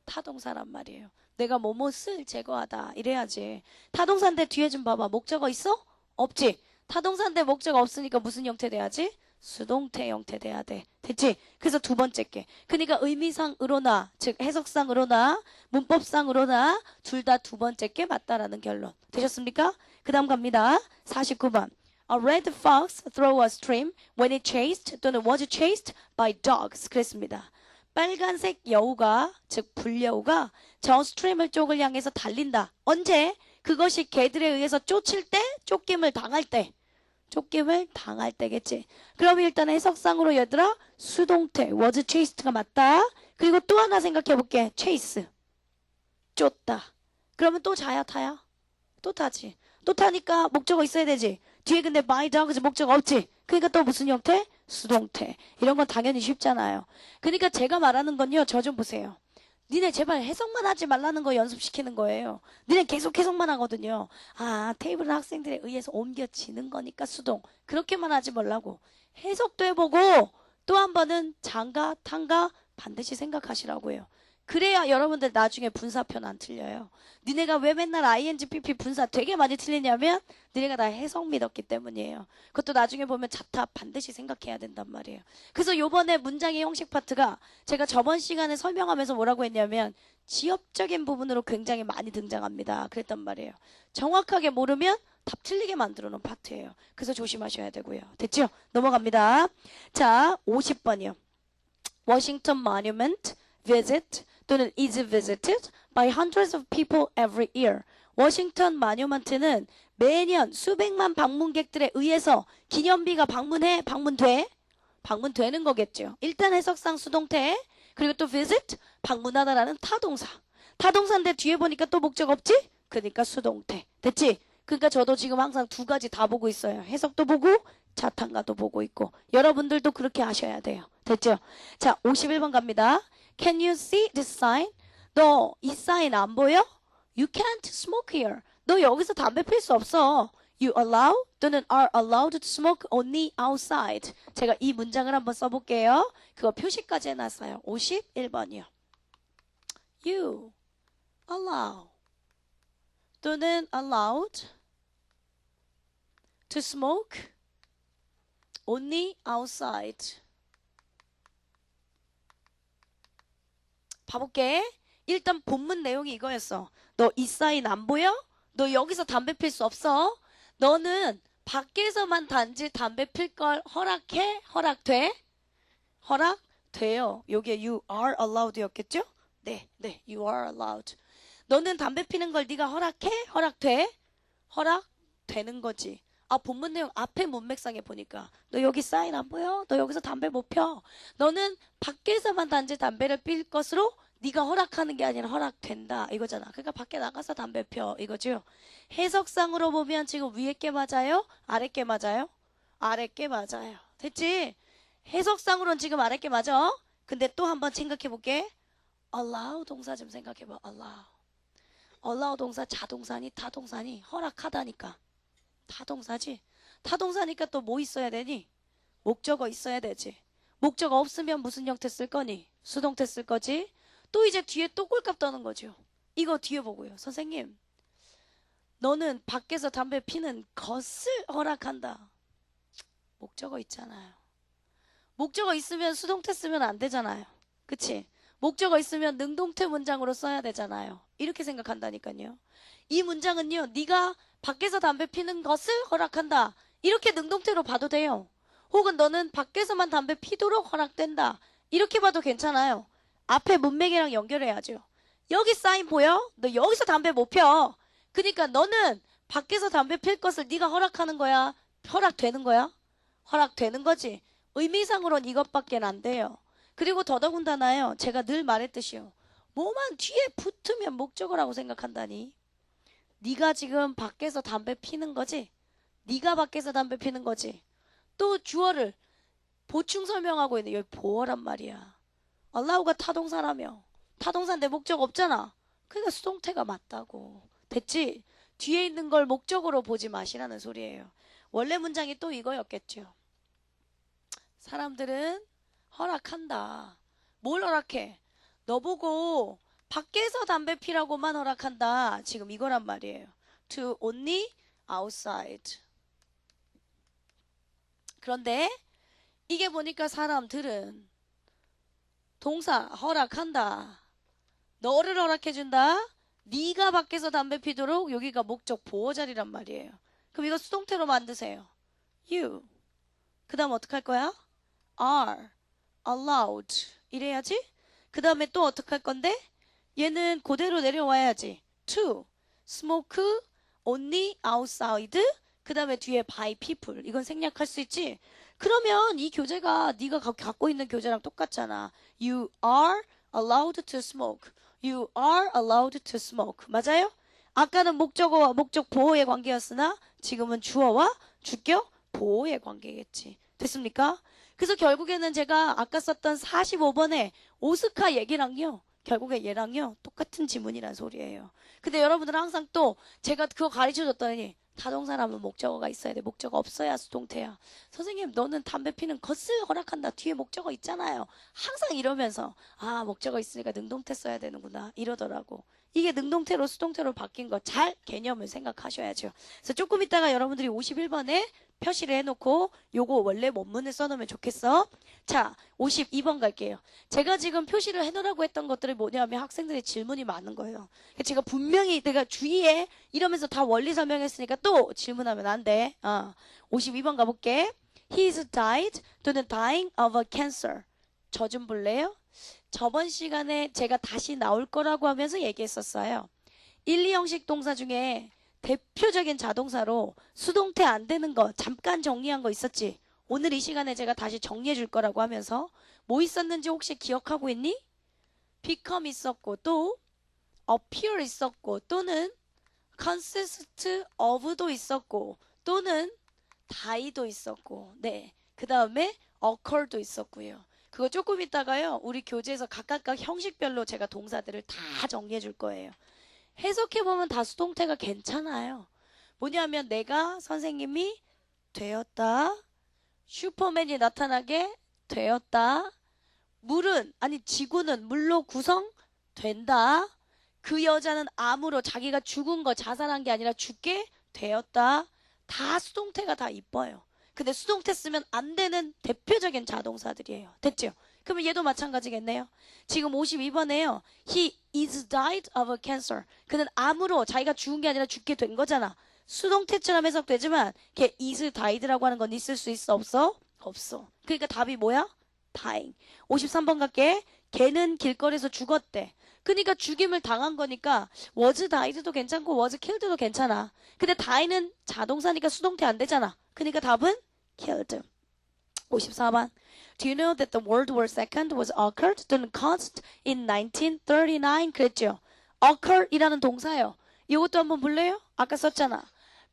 타동사란 말이에요. 내가 뭐뭇을 제거하다 이래야지. 타동사인데 뒤에 좀 봐봐. 목적어 있어? 없지. 타동사인데 목적어 없으니까 무슨 형태 돼야지? 수동태 형태 돼야 돼. 됐지? 그래서 두 번째 게. 그러니까 의미상으로나, 즉 해석상으로나, 문법상으로나 둘 다 두 번째 게 맞다라는 결론. 되셨습니까? 그 다음 갑니다. 49번. A red fox through a stream when it chased 또는 was chased by dogs. 그랬습니다. 빨간색 여우가, 즉 불여우가 저 스트림을 쪽을 향해서 달린다. 언제? 그것이 개들에 의해서 쫓을 때, 쫓김을 당할 때. 쫓김을 당할 때겠지. 그럼 일단 해석상으로 얘들아 수동태 was chased가 맞다. 그리고 또 하나 생각해 볼게. chase. 쫓다. 그러면 또 자야 타야? 또 타지. 또 타니까 목적어 있어야 되지. 뒤에 근데 by dogs 목적 없지. 그러니까 또 무슨 형태? 수동태. 이런 건 당연히 쉽잖아요. 그러니까 제가 말하는 건요. 저 좀 보세요. 니네 제발 해석만 하지 말라는 거 연습시키는 거예요. 니네 계속 해석만 하거든요. 테이블은 학생들에 의해서 옮겨지는 거니까 수동. 그렇게만 하지 말라고. 해석도 해보고 또 한 번은 장가, 탄가 반드시 생각하시라고요. 그래야 여러분들 나중에 분사편 안 틀려요. 니네가 왜 맨날 ing, pp 분사 되게 많이 틀리냐면 니네가 다 해석 믿었기 때문이에요. 그것도 나중에 보면 자탑 반드시 생각해야 된단 말이에요. 그래서 요번에 문장의 형식 파트가 제가 저번 시간에 설명하면서 뭐라고 했냐면 지엽적인 부분으로 굉장히 많이 등장합니다. 그랬단 말이에요. 정확하게 모르면 답 틀리게 만들어 놓은 파트예요. 그래서 조심하셔야 되고요. 됐죠? 넘어갑니다. 자, 50번이요. Washington Monument visit 또는 is visited by hundreds of people every year. 워싱턴 마뉴먼트는 매년 수백만 방문객들에 의해서 기념비가 방문되는 거겠죠. 일단 해석상 수동태, 그리고 또 visit, 방문하다라는 타동사. 타동사인데 뒤에 보니까 또 목적 없지? 그러니까 수동태. 됐지? 그러니까 저도 지금 항상 두 가지 다 보고 있어요. 해석도 보고 자탄가도 보고 있고 여러분들도 그렇게 하셔야 돼요. 됐죠? 자, 51번 갑니다. Can you see this sign? 너 이 사인 안 보여? You can't smoke here. 너 여기서 담배 필 수 없어. You allow 또는 are allowed to smoke only outside. 제가 이 문장을 한번 써볼게요. 그거 표시까지 해놨어요. 51번이요. You allow 또는 allowed to smoke only outside. 봐볼게. 일단 본문 내용이 이거였어. 너 이 사인 안 보여? 너 여기서 담배 필 수 없어. 너는 밖에서만 단지 담배 필 걸 허락해? 허락돼? 허락돼요. 요게 you are allowed 였겠죠? 네, you are allowed. 너는 담배 피는 걸 네가 허락해? 허락돼? 허락되는 거지. 아, 본문 내용 앞에 문맥상에 보니까 너 여기 사인 안 보여? 너 여기서 담배 못 펴. 너는 밖에서만 단지 담배를 필 것으로 네가 허락하는 게 아니라 허락된다 이거잖아. 그러니까 밖에 나가서 담배 펴 이거죠. 해석상으로 보면 지금 위에 게 맞아요? 아래 게 맞아요? 아래 게 맞아요. 됐지? 해석상으로는 지금 아래 게 맞아. 근데 또 한번 생각해 볼게. allow 동사 좀 생각해 봐. allow 동사 자동사니 타동사니 허락하다니까. 타동사지. 타동사니까 또 뭐 있어야 되니? 목적어 있어야 되지. 목적어 없으면 무슨 형태 쓸 거니? 수동태 쓸 거지. 또 이제 뒤에 또 꼴값 떠는 거죠. 이거 뒤에 보고요. 선생님, 너는 밖에서 담배 피는 것을 허락한다. 목적어 있잖아요. 목적어 있으면 수동태 쓰면 안 되잖아요. 그치? 목적어 있으면 능동태 문장으로 써야 되잖아요. 이렇게 생각한다니까요. 이 문장은요, 네가 밖에서 담배 피는 것을 허락한다. 이렇게 능동태로 봐도 돼요. 혹은 너는 밖에서만 담배 피도록 허락된다. 이렇게 봐도 괜찮아요. 앞에 문맥이랑 연결해야죠. 여기 사인 보여? 너 여기서 담배 못 펴. 그러니까 너는 밖에서 담배 필 것을 네가 허락하는 거야? 허락되는 거야? 허락되는 거지. 의미상으로는 이것밖에 안 돼요. 그리고 더더군다나요. 제가 늘 말했듯이요. 뭐만 뒤에 붙으면 목적어라고 생각한다니. 네가 지금 밖에서 담배 피는 거지? 네가 밖에서 담배 피는 거지? 또 주어를 보충 설명하고 있는 여기 보어란 말이야. allow가 타동사라며. 타동사인데 목적 없잖아. 그러니까 수동태가 맞다고. 됐지? 뒤에 있는 걸 목적으로 보지 마시라는 소리예요. 원래 문장이 또 이거였겠죠. 사람들은 허락한다. 뭘 허락해? 너보고 밖에서 담배 피라고만 허락한다. 지금 이거란 말이에요. To only outside. 그런데 이게 보니까 사람들은 동사 허락한다. 너를 허락해준다. 네가 밖에서 담배 피도록 여기가 목적 보호 자리란 말이에요. 그럼 이거 수동태로 만드세요. You. 그 다음 어떡할 거야? Are allowed. 이래야지. 그 다음에 또 어떡할 건데? 얘는 그대로 내려와야지. To smoke only outside. 그 다음에 뒤에 by people. 이건 생략할 수 있지. 그러면 이 교재가 네가 갖고 있는 교재랑 똑같잖아. You are allowed to smoke. You are allowed to smoke. 맞아요? 아까는 목적어와 목적 보호의 관계였으나 지금은 주어와 주격 보호의 관계겠지. 됐습니까? 그래서 결국에는 제가 아까 썼던 45번에 오스카 얘기랑요. 결국에 얘랑요. 똑같은 지문이란 소리예요. 근데 여러분들은 항상 또 제가 그거 가르쳐줬더니 타동사라면 목적어가 있어야 돼. 목적어 없어야 수동태야. 선생님 너는 담배 피는 것을 허락한다. 뒤에 목적어 있잖아요. 항상 이러면서 아 목적어 있으니까 능동태 써야 되는구나 이러더라고. 이게 능동태로 수동태로 바뀐 거 잘 개념을 생각하셔야죠. 그래서 조금 있다가 여러분들이 51번에 표시를 해놓고 요거 원래 원문을 써놓으면 좋겠어. 자 52번 갈게요. 제가 지금 표시를 해놓으라고 했던 것들이 뭐냐면 학생들의 질문이 많은 거예요. 제가 분명히 내가 주의해 이러면서 다 원리 설명했으니까 또 질문하면 안 돼. 52번 가볼게. He is died 또는 dying of a cancer. 저 좀 볼래요? 저번 시간에 제가 다시 나올 거라고 하면서 얘기했었어요. 1, 2형식 동사 중에 대표적인 자동사로 수동태 안 되는 거 잠깐 정리한 거 있었지? 오늘 이 시간에 제가 다시 정리해 줄 거라고 하면서 뭐 있었는지 혹시 기억하고 있니? become 있었고 또 appear 있었고 또는 consist of도 있었고 또는 die도 있었고 네. 그 다음에 occur도 있었고요. 그거 조금 있다가요. 우리 교재에서 각각 형식별로 제가 동사들을 다 정리해 줄 거예요. 해석해보면 다 수동태가 괜찮아요. 뭐냐면 내가 선생님이 되었다. 슈퍼맨이 나타나게 되었다. 물은 아니 지구는 물로 구성된다. 그 여자는 암으로 자기가 죽은 거 자살한 게 아니라 죽게 되었다. 다 수동태가 다 이뻐요. 근데 수동태 쓰면 안 되는 대표적인 자동사들이에요. 됐죠? 그러면 얘도 마찬가지겠네요. 지금 52번에요. He is died of a cancer. 그는 암으로 자기가 죽은 게 아니라 죽게 된 거잖아. 수동태처럼 해석되지만 걔 is died라고 하는 건 있을 수 있어 없어? 없어. 그러니까 답이 뭐야? dying. 53번 갈게. 걔는 길거리에서 죽었대. 그러니까 죽임을 당한 거니까 was died도 괜찮고 was killed도 괜찮아. 근데 die는 자동사니까 수동태 안 되잖아. 그러니까 답은 killed. 54번. Do you know that the World War II was occurred 또는 caused in 1939? 그랬죠. occur이라는 동사예요. 이것도 한번 볼래요? 아까 썼잖아.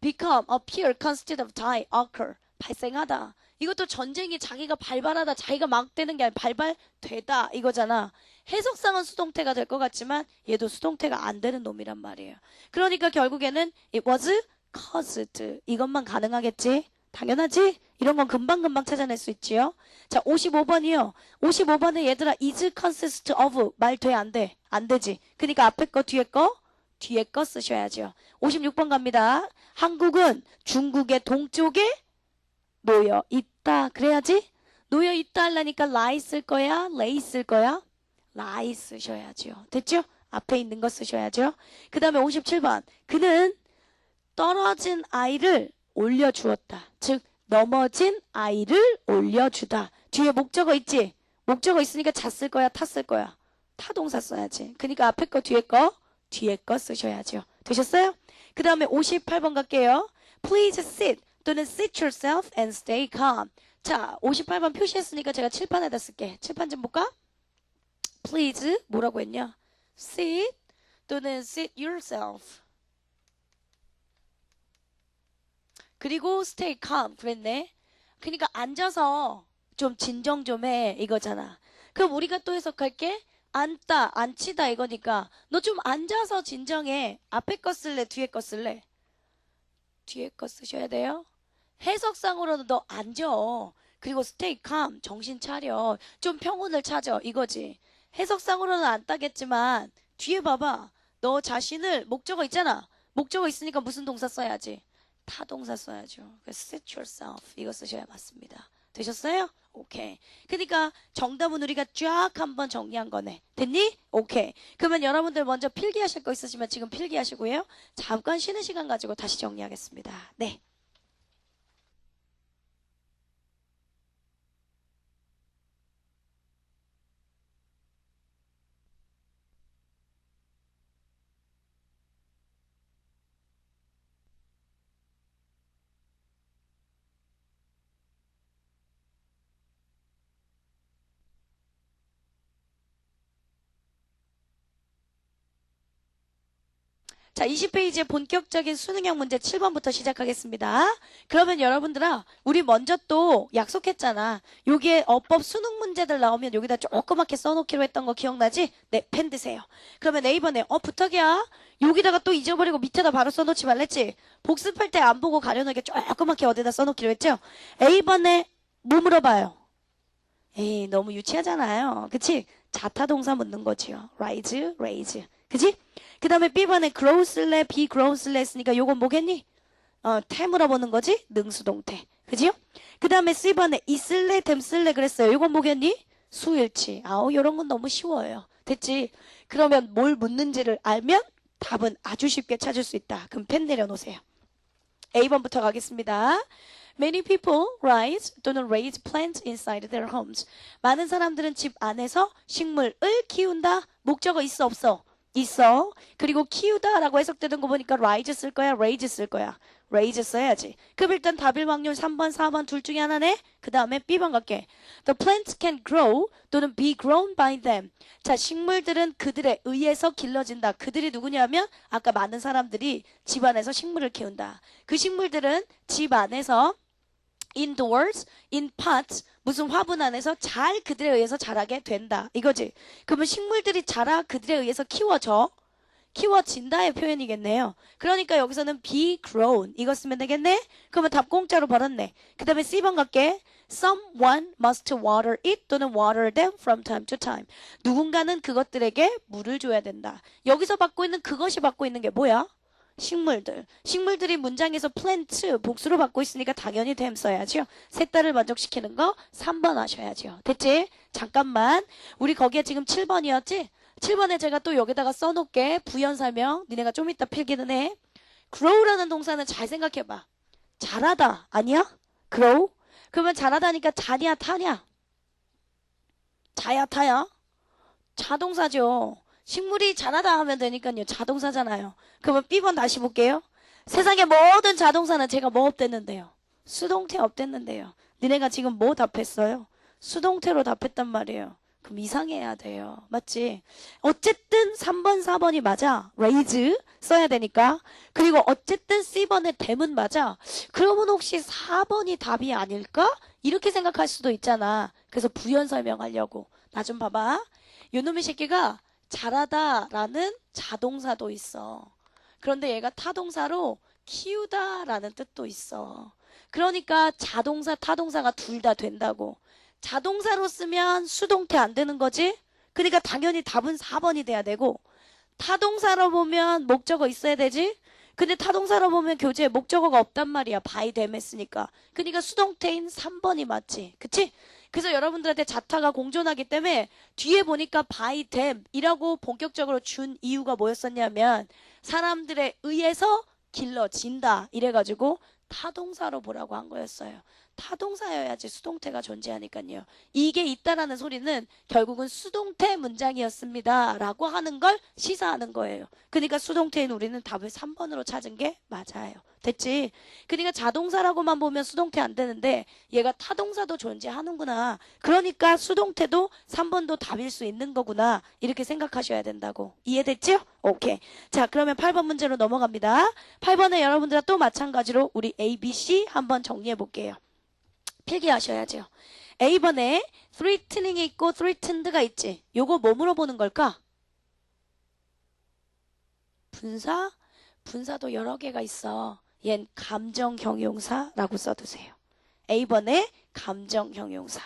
become, appear, consist of, die, occur. 발생하다. 이것도 전쟁이 자기가 발발하다, 자기가 막 되는 게 아니라 발발되다 이거잖아. 해석상은 수동태가 될 것 같지만 얘도 수동태가 안 되는 놈이란 말이에요. 그러니까 결국에는 it was caused. 이것만 가능하겠지? 당연하지? 이런 건 금방금방 찾아낼 수 있지요. 자, 55번이요. 55번에 얘들아 is consist of 말 돼 안 돼? 안 되지. 그러니까 앞에 거 뒤에 거 쓰셔야죠. 56번 갑니다. 한국은 중국의 동쪽에 놓여 있다. 그래야지? 놓여 있다 하려니까 lie 쓸 거야? lay 쓸 거야? lie 쓰셔야죠. 됐죠? 앞에 있는 거 쓰셔야죠. 그 다음에 57번. 그는 떨어진 아이를 올려주었다. 즉 넘어진 아이를 올려주다. 뒤에 목적어 있지? 목적어 있으니까 잤을 거야? 탔을 거야? 타동사 써야지. 그러니까 앞에 거 뒤에 거 쓰셔야죠. 되셨어요? 그 다음에 58번 갈게요. Please sit 또는 sit yourself and stay calm. 자, 58번 표시했으니까 제가 칠판에다 쓸게. 칠판 좀 볼까? Please 뭐라고 했냐? sit 또는 sit yourself. 그리고 stay calm 그랬네. 그러니까 앉아서 좀 진정 좀 해 이거잖아. 그럼 우리가 또 해석할게. 앉다, 앉히다 이거니까 너 좀 앉아서 진정해. 앞에 거 쓸래? 뒤에 거 쓸래? 뒤에 거 쓰셔야 돼요. 해석상으로는 너 앉아. 그리고 stay calm, 정신 차려. 좀 평온을 찾아 이거지. 해석상으로는 안 따겠지만 뒤에 봐봐. 너 자신을 목적어 있잖아. 목적어 있으니까 무슨 동사 써야지? 타동사 써야죠. sit yourself 이거 쓰셔야 맞습니다. 되셨어요? 오케이. 그러니까 정답은 우리가 쫙 한번 정리한 거네. 됐니? 오케이. 그러면 여러분들 먼저 필기하실 거 있으시면 지금 필기하시고요. 잠깐 쉬는 시간 가지고 다시 정리하겠습니다. 네. 자, 20페이지의 본격적인 수능형 문제 7번부터 시작하겠습니다. 그러면 여러분들아, 우리 먼저 또 약속했잖아. 여기에 어법 수능 문제들 나오면 여기다 조그맣게 써놓기로 했던 거 기억나지? 네, 펜 드세요. 그러면 A번에 부탁이야. 여기다가 또 잊어버리고 밑에다 바로 써놓지 말랬지? 복습할 때 안 보고 가려놓게 조그맣게 어디다 써놓기로 했죠? A번에 뭐 물어봐요? 에이, 너무 유치하잖아요. 그치? 자타동사 묻는 거지요. rise, raise. 그치? 그 다음에 B번에 grow 쓸래, be grow 쓸래 했으니까 요건 뭐겠니? 태 물어보는 거지? 능수동태. 그지요? 그 다음에 C번에 있을래, 됨 쓸래 그랬어요. 요건 뭐겠니? 수일치. 아우, 요런 건 너무 쉬워요. 됐지? 그러면 뭘 묻는지를 알면 답은 아주 쉽게 찾을 수 있다. 그럼 펜 내려놓으세요. A번부터 가겠습니다. Many people raise 또는 raise plants inside their homes. 많은 사람들은 집 안에서 식물을 키운다. 목적어 있어 없어? 있어. 그리고 키우다라고 해석되는 거 보니까 rise 쓸 거야, raise 쓸 거야. raise 써야지. 그럼 일단 답일 확률 3번, 4번 둘 중에 하나네. 그 다음에 B번 갈게. The plants can grow 또는 be grown by them. 자, 식물들은 그들에 의해서 길러진다. 그들이 누구냐면 아까 많은 사람들이 집 안에서 식물을 키운다. 그 식물들은 집 안에서 indoors, in pots, 무슨 화분 안에서 잘 그들에 의해서 자라게 된다. 이거지. 그러면 식물들이 자라 그들에 의해서 키워진다의 표현이겠네요. 그러니까 여기서는 be grown 이거 쓰면 되겠네. 그러면 답 공짜로 벌었네. 그 다음에 C번 갈게. Someone must water it 또는 water them from time to time. 누군가는 그것들에게 물을 줘야 된다. 여기서 받고 있는 그것이 받고 있는 게 뭐야? 식물들. 식물들이 문장에서 plant 복수로 받고 있으니까 당연히 them 써야죠. 색깔을 만족시키는 거 3번 하셔야죠. 됐지? 잠깐만. 우리 거기에 지금 7번이었지? 7번에 제가 또 여기다가 써놓을게. 부연 설명. 니네가 좀 이따 필기는 해. grow라는 동사는 잘 생각해봐. 자라다. 아니야? grow? 그러면 자라다니까 자냐 타냐? 자야 타야? 자동사죠. 식물이 자라다 하면 되니까요. 자동사잖아요. 그러면 B번 다시 볼게요. 세상의 모든 자동사는 제가 뭐 없댔는데요? 수동태 없댔는데요. 니네가 지금 뭐 답했어요? 수동태로 답했단 말이에요. 그럼 이상해야 돼요. 맞지? 어쨌든 3번, 4번이 맞아. raise 써야 되니까. 그리고 어쨌든 C번의 them은 맞아. 그러면 혹시 4번이 답이 아닐까? 이렇게 생각할 수도 있잖아. 그래서 부연 설명하려고. 나 좀 봐봐. 요놈의 새끼가 자라다라는 자동사도 있어. 그런데 얘가 타동사로 키우다라는 뜻도 있어. 그러니까 자동사, 타동사가 둘 다 된다고. 자동사로 쓰면 수동태 안 되는 거지? 그러니까 당연히 답은 4번이 돼야 되고 타동사로 보면 목적어 있어야 되지? 근데 타동사로 보면 교재에 목적어가 없단 말이야. by them 했으니까. 그러니까 수동태인 3번이 맞지. 그치? 그래서 여러분들한테 자타가 공존하기 때문에 뒤에 보니까 by them 이라고 본격적으로 준 이유가 뭐였었냐면 사람들에 의해서 길러진다 이래가지고 타동사로 보라고 한 거였어요. 타동사여야지 수동태가 존재하니까요. 이게 있다라는 소리는 결국은 수동태 문장이었습니다. 라고 하는 걸 시사하는 거예요. 그러니까 수동태인 우리는 답을 3번으로 찾은 게 맞아요. 됐지? 그러니까 자동사라고만 보면 수동태 안 되는데 얘가 타동사도 존재하는구나. 그러니까 수동태도 3번도 답일 수 있는 거구나. 이렇게 생각하셔야 된다고. 이해됐죠? 오케이. 자, 그러면 8번 문제로 넘어갑니다. 8번에 여러분들과 또 마찬가지로 우리 A, B, C 한번 정리해 볼게요. 필기하셔야죠. A번에 threatening이 있고 threatened가 있지. 요거 뭐 물어보는 걸까? 분사? 분사도 여러 개가 있어. 얜 감정형용사라고 써두세요. A번에 감정형용사.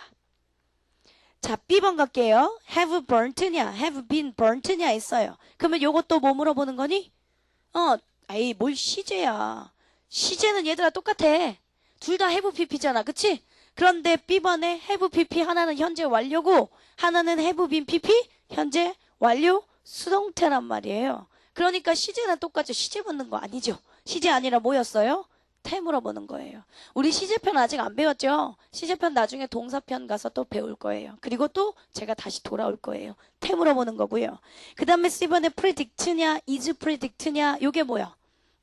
자, B번 갈게요. have burnt냐, have been burnt냐 있어요. 그러면 요것도 뭐 물어보는 거니? 에이, 뭘 시제야. 시제는 얘들아 똑같아. 둘 다 have pp잖아. 그치? 그런데 B번에 have pp 하나는 현재 완료고 하나는 have been pp 현재 완료 수동태란 말이에요. 그러니까 시제는 똑같죠. 시제 묻는 거 아니죠. 시제 아니라 뭐였어요? 태 물어보는 거예요. 우리 시제편 아직 안 배웠죠? 시제편 나중에 동사편 가서 또 배울 거예요. 그리고 또 제가 다시 돌아올 거예요. 태 물어보는 거고요. 그 다음에 C번에 predict냐, is predict냐 요게 뭐야?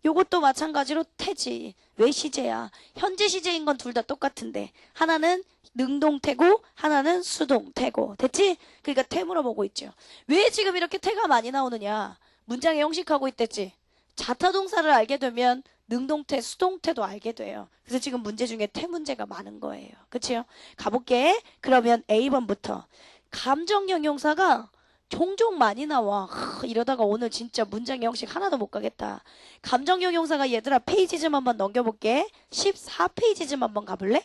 요것도 마찬가지로 태지. 왜 시제야? 현재 시제인 건 둘 다 똑같은데 하나는 능동태고 하나는 수동태고. 됐지? 그러니까 태 물어보고 있죠. 왜 지금 이렇게 태가 많이 나오느냐? 문장에 형식하고 있댔지. 자타동사를 알게 되면 능동태, 수동태도 알게 돼요. 그래서 지금 문제 중에 태 문제가 많은 거예요. 그치요? 가볼게. 그러면 A번부터. 감정형용사가 종종 많이 나와. 이러다가 오늘 진짜 문장의 형식 하나도 못 가겠다. 감정형용사가 얘들아 페이지 좀 한번 넘겨볼게. 14페이지 좀 한번 가볼래?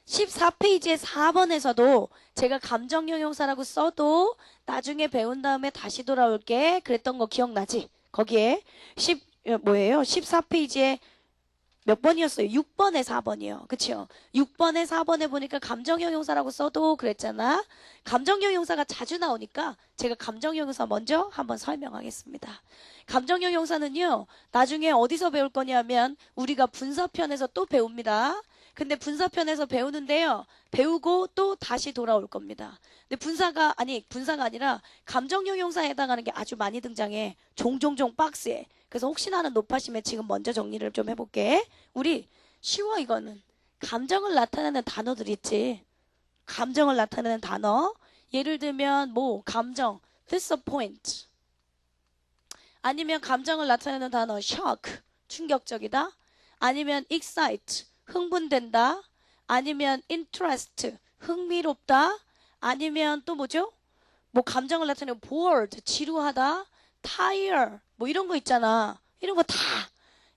14페이지의 4번에서도 제가 감정형용사라고 써도 나중에 배운 다음에 다시 돌아올게. 그랬던 거 기억나지? 거기에 14페이지에 몇 번이었어요? 6번에 4번이요. 그쵸? 6번에 4번에 보니까 감정형용사라고 써도 그랬잖아. 감정형용사가 자주 나오니까 제가 감정형용사 먼저 한번 설명하겠습니다. 감정형용사는요. 나중에 어디서 배울 거냐면 우리가 분사편에서 또 배웁니다. 근데 분사편에서 배우는데요. 배우고 또 다시 돌아올 겁니다. 근데 분사가 아니라 감정형용사에 해당하는 게 아주 많이 등장해. 종종종 박스에. 그래서 혹시나 하는 노파심에 지금 먼저 정리를 좀 해볼게. 우리 쉬워 이거는. 감정을 나타내는 단어들 있지. 감정을 나타내는 단어. 예를 들면 뭐 감정 disappoint 아니면 감정을 나타내는 단어 shock 충격적이다. 아니면 excite 흥분된다. 아니면 interest 흥미롭다. 아니면 또 뭐죠? 뭐 감정을 나타내고 bored 지루하다. tire 뭐 이런 거 있잖아. 이런 거 다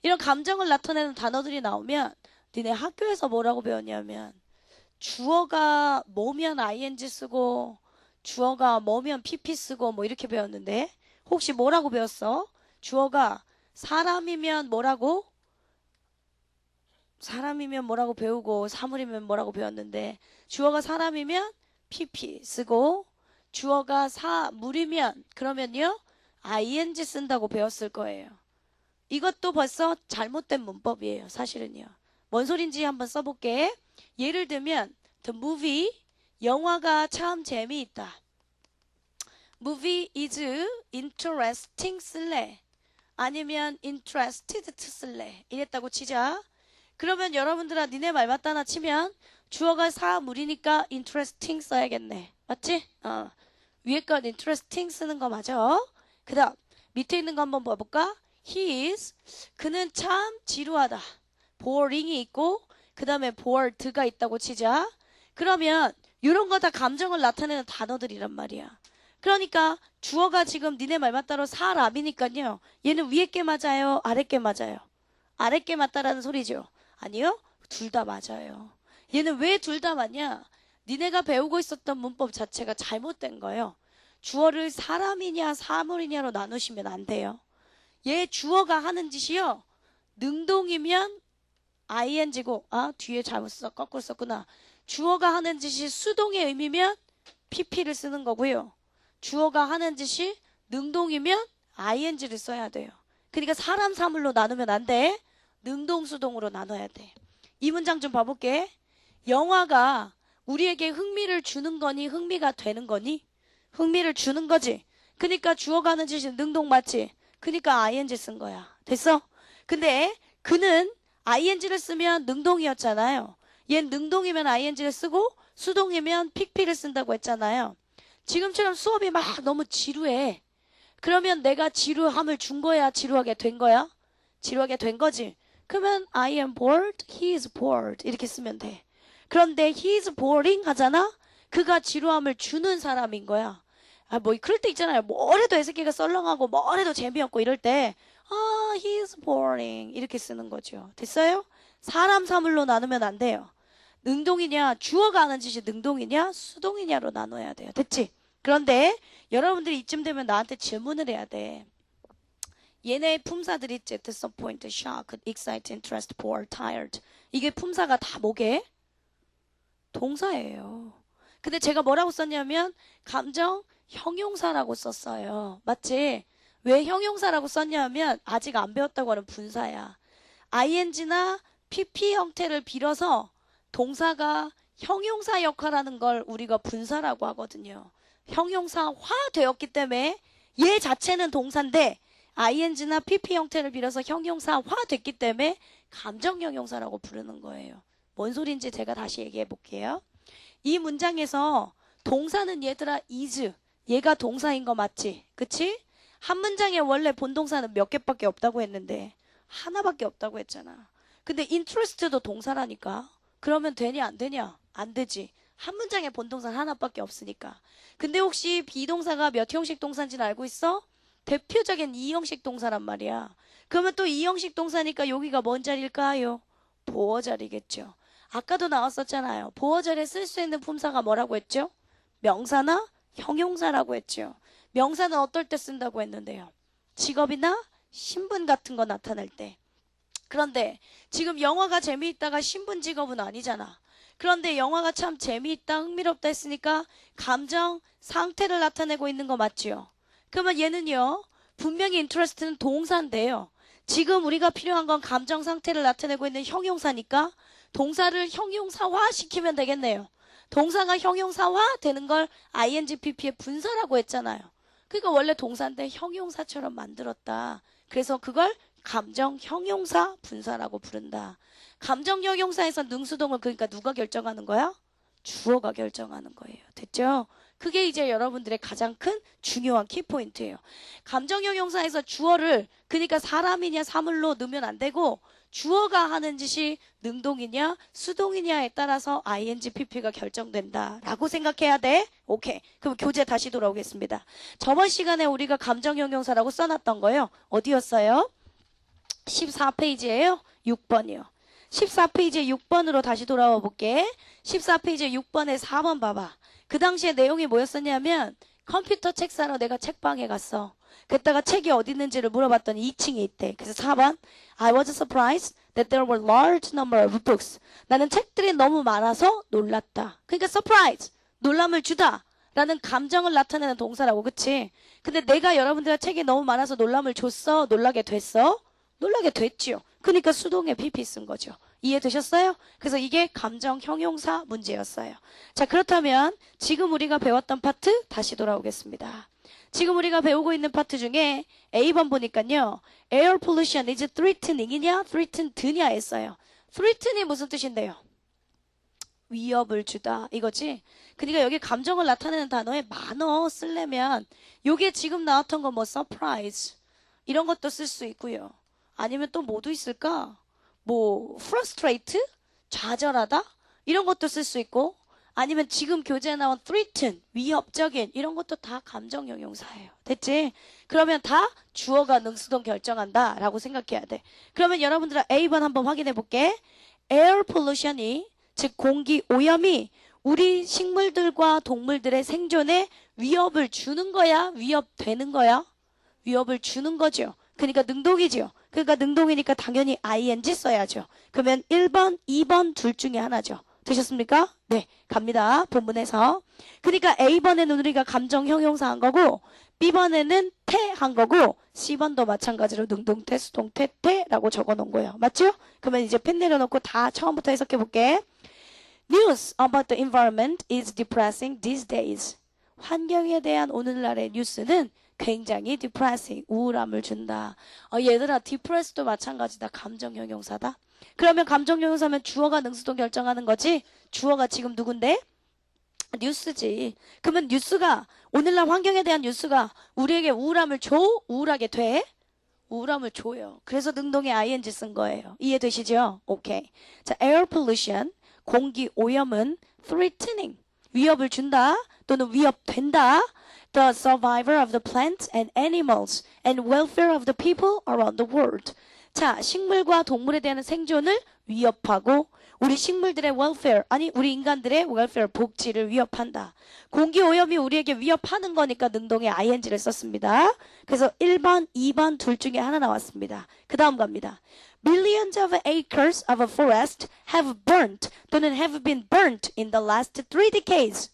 이런 감정을 나타내는 단어들이 나오면 니네 학교에서 뭐라고 배웠냐면 주어가 뭐면 ing 쓰고 주어가 뭐면 pp 쓰고 뭐 이렇게 배웠는데 혹시 뭐라고 배웠어? 주어가 사람이면 뭐라고? 사람이면 뭐라고 배우고 사물이면 뭐라고 배웠는데 주어가 사람이면 pp 쓰고 주어가 사물이면 그러면요 ing 쓴다고 배웠을 거예요. 이것도 벌써 잘못된 문법이에요. 사실은요. 뭔 소린지 한번 써볼게. 예를 들면 the movie 영화가 참 재미있다. movie is interesting 쓸래. 아니면 interested 쓸래. 이랬다고 치자. 그러면 여러분들아 니네 말 맞다나 치면 주어가 사물이니까 interesting 써야겠네. 맞지? 위에 건 interesting 쓰는 거 맞아. 그 다음 밑에 있는 거 한번 봐볼까? he is 그는 참 지루하다. boring이 있고 그 다음에 bored가 있다고 치자. 그러면 이런 거 다 감정을 나타내는 단어들이란 말이야. 그러니까 주어가 지금 니네 말 맞다로 사람이니까요. 얘는 위에 게 맞아요? 아래 게 맞아요? 아래 게 맞다라는 소리죠. 아니요. 둘 다 맞아요. 얘는 왜 둘 다 맞냐? 니네가 배우고 있었던 문법 자체가 잘못된 거예요. 주어를 사람이냐 사물이냐로 나누시면 안 돼요. 얘 주어가 하는 짓이요. 능동이면 ing고 뒤에 잘못 써 거꾸로 썼구나. 주어가 하는 짓이 수동의 의미면 pp를 쓰는 거고요. 주어가 하는 짓이 능동이면 ing를 써야 돼요. 그러니까 사람 사물로 나누면 안 돼. 능동 수동으로 나눠야 돼. 이 문장 좀 봐볼게. 영화가 우리에게 흥미를 주는 거니 흥미가 되는 거니? 흥미를 주는 거지. 그러니까 주어가 하는 짓이 능동 맞지? 그러니까 ing 쓴 거야. 됐어? 근데 그는 ing를 쓰면 능동이었잖아요. 얘는 능동이면 ing를 쓰고 수동이면 pp를 쓴다고 했잖아요. 지금처럼 수업이 막 너무 지루해. 그러면 내가 지루함을 준 거야? 지루하게 된 거야? 지루하게 된 거지. 그러면 I am bored, he is bored 이렇게 쓰면 돼. 그런데 he is boring 하잖아? 그가 지루함을 주는 사람인 거야. 뭐 그럴 때 있잖아요. 뭐래도 애새끼가 썰렁하고 뭐래도 재미없고 이럴 때 he is boring 이렇게 쓰는 거죠. 됐어요? 사람 사물로 나누면 안 돼요. 능동이냐 주어가 하는 짓이 능동이냐 수동이냐로 나눠야 돼요. 됐지? 그런데 여러분들이 이쯤 되면 나한테 질문을 해야 돼. 얘네 품사들 있지? disappoint, shock, excite, interest, bore, tired 이게 품사가 다 뭐게? 동사예요. 근데 제가 뭐라고 썼냐면 감정 형용사라고 썼어요. 맞지? 왜 형용사라고 썼냐면 아직 안 배웠다고 하는 분사야. ing나 pp 형태를 빌어서 동사가 형용사 역할하는 걸 우리가 분사라고 하거든요. 형용사화 되었기 때문에 얘 자체는 동사인데 ing나 pp 형태를 빌어서 형용사화 됐기 때문에 감정 형용사라고 부르는 거예요. 뭔 소린지 제가 다시 얘기해 볼게요. 이 문장에서 동사는 얘들아 is 얘가 동사인 거 맞지? 그치? 한 문장에 원래 본동사는 몇 개밖에 없다고 했는데 하나밖에 없다고 했잖아. 근데 interest도 동사라니까. 그러면 되냐 안 되냐? 안 되지. 한 문장에 본동사는 하나밖에 없으니까. 근데 혹시 비동사가 몇 형식 동사인지는 알고 있어? 대표적인 2형식 동사란 말이야. 그러면 또 2형식 동사니까 여기가 뭔 자리일까요? 보어 자리겠죠. 아까도 나왔었잖아요. 보어 자리에 쓸 수 있는 품사가 뭐라고 했죠? 명사나 형용사라고 했죠. 명사는 어떨 때 쓴다고 했는데요. 직업이나 신분 같은 거 나타낼 때. 그런데 지금 영화가 재미있다가 신분 직업은 아니잖아. 그런데 영화가 참 재미있다, 흥미롭다 했으니까 감정, 상태를 나타내고 있는 거 맞지요? 그러면 얘는요. 분명히 interest는 동사인데요. 지금 우리가 필요한 건 감정 상태를 나타내고 있는 형용사니까 동사를 형용사화 시키면 되겠네요. 동사가 형용사화 되는 걸 ing, pp의 분사라고 했잖아요. 그러니까 원래 동사인데 형용사처럼 만들었다. 그래서 그걸 감정 형용사 분사라고 부른다. 감정 형용사에서 능수동을 그러니까 누가 결정하는 거야? 주어가 결정하는 거예요. 됐죠? 그게 이제 여러분들의 가장 큰 중요한 키포인트예요. 감정 형용사에서 주어를 그러니까 사람이냐 사물로 넣으면 안 되고 주어가 하는 짓이 능동이냐 수동이냐에 따라서 ing, pp가 결정된다라고 생각해야 돼. 오케이. 그럼 교재 다시 돌아오겠습니다. 저번 시간에 우리가 감정 형용사라고 써놨던 거예요. 어디였어요? 14페이지예요. 6번이요. 14페이지 6번으로 다시 돌아와 볼게. 14페이지 6번에 4번 봐봐. 그 당시에 내용이 뭐였었냐면 컴퓨터 책 사러 내가 책방에 갔어. 그랬다가 책이 어디 있는지를 물어봤더니 2층에 있대. 그래서 4번 I was surprised that there were large number of books. 나는 책들이 너무 많아서 놀랐다. 그러니까 surprise, 놀람을 주다 라는 감정을 나타내는 동사라고. 그치? 근데 내가 여러분들의 책이 너무 많아서 놀람을 줬어? 놀라게 됐어? 놀라게 됐지요. 그러니까 수동에 pp 쓴 거죠. 이해되셨어요? 그래서 이게 감정 형용사 문제였어요. 자, 그렇다면 지금 우리가 배웠던 파트 다시 돌아오겠습니다. 지금 우리가 배우고 있는 파트 중에 A번 보니까요. Air pollution is threatening이냐 threatened냐 했어요. threaten이 무슨 뜻인데요? 위협을 주다 이거지. 그러니까 여기 감정을 나타내는 단어에 많어 쓰려면 요게 지금 나왔던 거 뭐 surprise 이런 것도 쓸 수 있고요. 아니면 또 뭐도 있을까? 뭐 frustrate? 좌절하다? 이런 것도 쓸 수 있고 아니면 지금 교재에 나온 threaten, 위협적인 이런 것도 다 감정 형용사예요. 됐지? 그러면 다 주어가 능수동 결정한다 라고 생각해야 돼. 그러면 여러분들은 A번 한번 확인해 볼게. Air pollution이 즉 공기 오염이 우리 식물들과 동물들의 생존에 위협을 주는 거야? 위협되는 거야? 위협을 주는 거죠. 그러니까 능동이죠. 그러니까 능동이니까 당연히 ing 써야죠. 그러면 1번, 2번 둘 중에 하나죠. 되셨습니까? 네, 갑니다. 본문에서. 그러니까 A번에는 우리가 감정 형용사 한 거고 B번에는 태 한 거고 C번도 마찬가지로 능동태, 수동태, 태라고 적어 놓은 거예요. 맞죠? 그러면 이제 펜 내려놓고 다 처음부터 해석해 볼게. News about the environment is depressing these days. 환경에 대한 오늘날의 뉴스는 굉장히 depressing, 우울함을 준다. 얘들아, depressed도 마찬가지다. 감정 형용사다. 그러면 감정 형용사면 주어가 능수동 결정하는 거지? 주어가 지금 누군데? 뉴스지. 그러면 뉴스가 오늘날 환경에 대한 뉴스가 우리에게 우울함을 줘? 우울하게 돼? 우울함을 줘요. 그래서 능동에 ing 쓴 거예요. 이해되시죠? 오케이. 자, air pollution, 공기 오염은 threatening, 위협을 준다 또는 위협된다. The survival of the plants and animals and welfare of the people around the world. 자, 식물과 동물에 대한 생존을 위협하고 우리 식물들의 welfare, 아니 우리 인간들의 welfare, 복지를 위협한다. 공기 오염이 우리에게 위협하는 거니까 능동에 ing를 썼습니다. 그래서 1번, 2번 둘 중에 하나 나왔습니다. 그 다음 갑니다. Millions of acres of a forest have burnt 또는 have been burnt in the last 3 decades.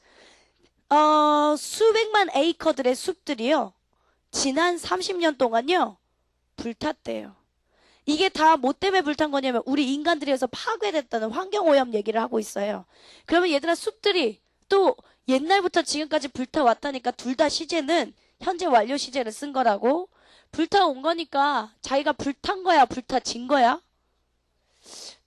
수백만 에이커들의 숲들이요. 지난 30년 동안요. 불탔대요. 이게 다 뭐 때문에 불탄 거냐면 우리 인간들이 해서 파괴됐다는 환경오염 얘기를 하고 있어요. 그러면 얘들아 숲들이 또 옛날부터 지금까지 불타왔다니까 둘 다 시제는 현재 완료 시제를 쓴 거라고. 불타온 거니까 자기가 불탄 거야 불타진 거야?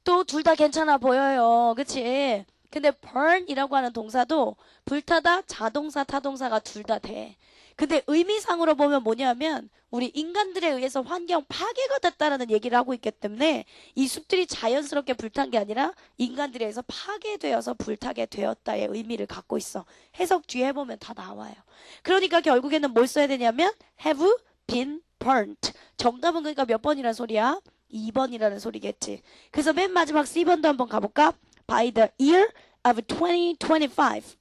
또 둘 다 괜찮아 보여요. 그치? 근데 burn이라고 하는 동사도 불타다, 자동사, 타동사가 둘 다 돼. 근데 의미상으로 보면 뭐냐면 우리 인간들에 의해서 환경 파괴가 됐다라는 얘기를 하고 있기 때문에 이 숲들이 자연스럽게 불탄 게 아니라 인간들에 의해서 파괴되어서 불타게 되었다의 의미를 갖고 있어. 해석 뒤에 해보면 다 나와요. 그러니까 결국에는 뭘 써야 되냐면 have been burnt. 정답은 그러니까 몇 번이라는 소리야? 2번이라는 소리겠지. 그래서 맨 마지막 C번도 한번 가볼까? By the year of 2025.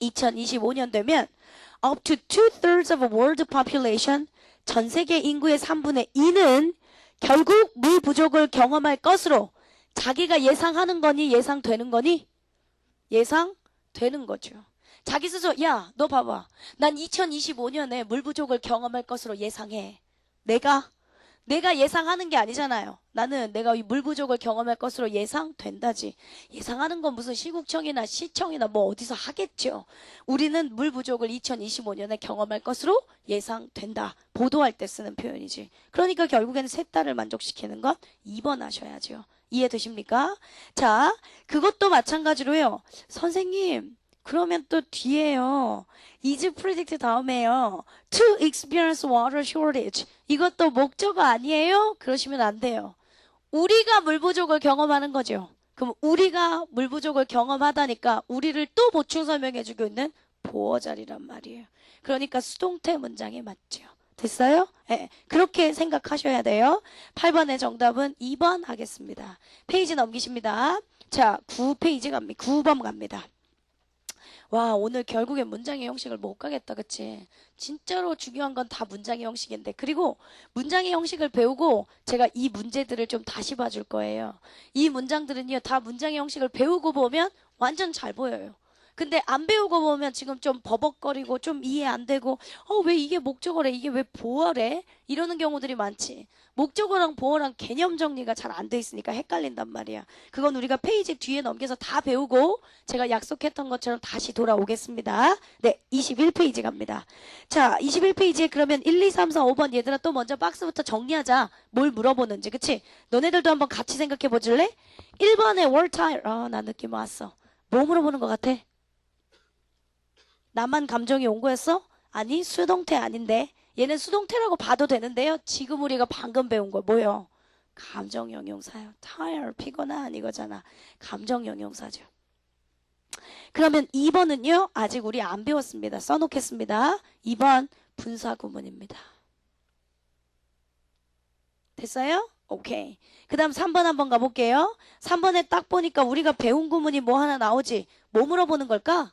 2025년 되면 up to 2/3 of the world population, 전 세계 인구의 3분의 2는 결국 물 부족을 경험할 것으로 자기가 예상하는 거니 예상되는 거니? 예상되는 거죠. 자기 스스로 야, 너 봐봐. 난 2025년에 물 부족을 경험할 것으로 예상해. 내가 내가 예상하는 게 아니잖아요. 나는 내가 이 물 부족을 경험할 것으로 예상된다지. 예상하는 건 무슨 시국청이나 시청이나 뭐 어디서 하겠죠. 우리는 물 부족을 2025년에 경험할 것으로 예상된다. 보도할 때 쓰는 표현이지. 그러니까 결국에는 셋 다를 만족시키는 건 2번 하셔야죠. 이해되십니까? 자, 그것도 마찬가지로요. 선생님, 그러면 또 뒤에요. is predict 다음에요. to experience water shortage. 이것도 목적어 아니에요? 그러시면 안 돼요. 우리가 물 부족을 경험하는 거죠. 그럼 우리가 물 부족을 경험하다니까 우리를 또 보충 설명해주고 있는 보어자리란 말이에요. 그러니까 수동태 문장에 맞죠. 됐어요? 네, 그렇게 생각하셔야 돼요. 8번의 정답은 2번 하겠습니다. 페이지 넘기십니다. 자, 9페이지 갑니다. 9번 갑니다. 와, 오늘 결국엔 문장의 형식을 못 가겠다, 그치? 진짜로 중요한 건 다 문장의 형식인데. 그리고 문장의 형식을 배우고 제가 이 문제들을 좀 다시 봐줄 거예요. 이 문장들은요, 다 문장의 형식을 배우고 보면 완전 잘 보여요. 근데 안 배우고 보면 지금 좀 버벅거리고 좀 이해 안 되고 왜 이게 목적어래? 이게 왜 보어래? 이러는 경우들이 많지. 목적어랑 보어랑 개념 정리가 잘 안 돼 있으니까 헷갈린단 말이야. 그건 우리가 페이지 뒤에 넘겨서 다 배우고 제가 약속했던 것처럼 다시 돌아오겠습니다. 네, 21페이지 갑니다. 자, 21페이지에 그러면 1, 2, 3, 4, 5번 얘들아 또 먼저 박스부터 정리하자. 뭘 물어보는지, 그치? 너네들도 한번 같이 생각해 보실래? 1번에 were tired. 나 느낌 왔어. 뭐 물어보는 것 같아? 나만 감정이 온 거였어? 아니, 수동태 아닌데. 얘는 수동태라고 봐도 되는데요. 지금 우리가 방금 배운 거 뭐요? 감정 형용사요. tired, 피곤한 이거잖아. 감정 형용사죠. 그러면 2번은요. 아직 우리 안 배웠습니다. 써놓겠습니다. 2번 분사 구문입니다. 됐어요? 오케이. 그 다음 3번 한번 가볼게요. 3번에 딱 보니까 우리가 배운 구문이 뭐 하나 나오지? 뭐 물어보는 걸까?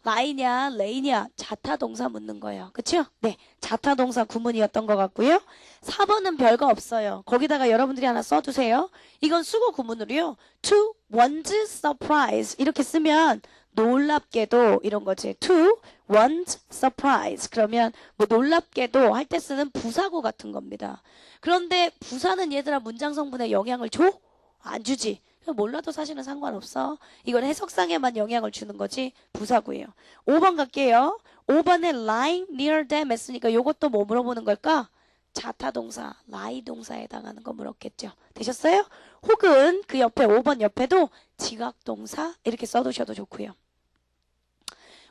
라이냐 레이냐 자타동사 묻는 거예요. 그쵸? 네, 자타동사 구문이었던 것 같고요. 4번은 별거 없어요. 거기다가 여러분들이 하나 써두세요. 이건 수거 구문으로요. To one's surprise 이렇게 쓰면 놀랍게도 이런 거지. To one's surprise 그러면 뭐 놀랍게도 할 때 쓰는 부사구 같은 겁니다. 그런데 부사는 얘들아 문장 성분에 영향을 줘? 안 주지. 몰라도 사실은 상관없어. 이건 해석상에만 영향을 주는 거지 부사구예요. 5번 갈게요. 5번에 lying near them 했으니까 이것도 뭐 물어보는 걸까? 자타동사, lie 동사에 해당하는 거 물었겠죠. 되셨어요? 혹은 그 옆에 5번 옆에도 지각동사 이렇게 써두셔도 좋고요.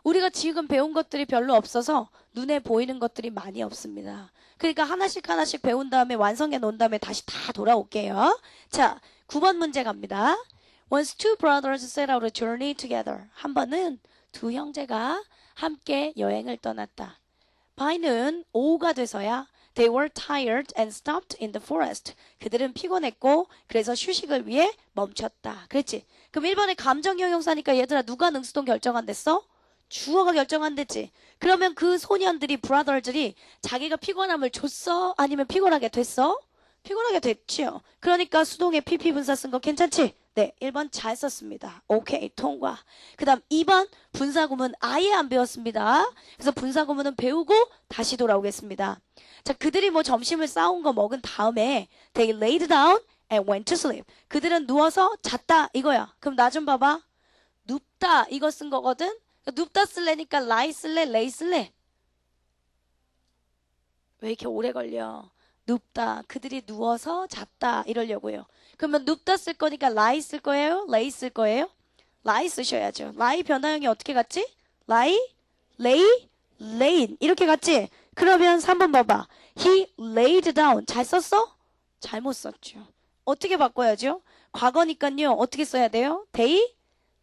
우리가 지금 배운 것들이 별로 없어서 눈에 보이는 것들이 많이 없습니다. 그러니까 하나씩 하나씩 배운 다음에 완성해 놓은 다음에 다시 다 돌아올게요. 자, 9번 문제 갑니다. Once two brothers set out a journey together. 한 번은 두 형제가 함께 여행을 떠났다. by는 오후가 돼서야 they were tired and stopped in the forest. 그들은 피곤했고 그래서 휴식을 위해 멈췄다. 그랬지? 그럼 1번에 감정형용사니까 얘들아 누가 능수동 결정한댔어? 주어가 결정한댔지. 그러면 그 소년들이 브라더들이 자기가 피곤함을 줬어? 아니면 피곤하게 됐어? 피곤하게 됐죠. 그러니까 수동에 PP 분사 쓴 거 괜찮지? 네, 1번 잘 썼습니다. 오케이, 통과. 그 다음 2번 분사구문 아예 안 배웠습니다. 그래서 분사구문은 배우고 다시 돌아오겠습니다. 자, 그들이 뭐 점심을 싸운 거 먹은 다음에 they laid down and went to sleep. 그들은 누워서 잤다 이거야. 그럼 나 좀 봐봐. 눕다 이거 쓴 거거든. 눕다 쓸래니까 lie 쓸래, lay 쓸래? 왜 이렇게 오래 걸려? 눕다. 그들이 누워서 잤다. 이러려고요. 그러면 눕다 쓸 거니까 lie 쓸 거예요? lay 쓸 거예요? lie 쓰셔야죠. lie 변화형이 어떻게 갔지? lie, lay, laid. 이렇게 갔지? 그러면 3번 봐봐. He laid down. 잘 썼어? 잘못 썼죠. 어떻게 바꿔야죠? 과거니까요. 어떻게 써야 돼요? They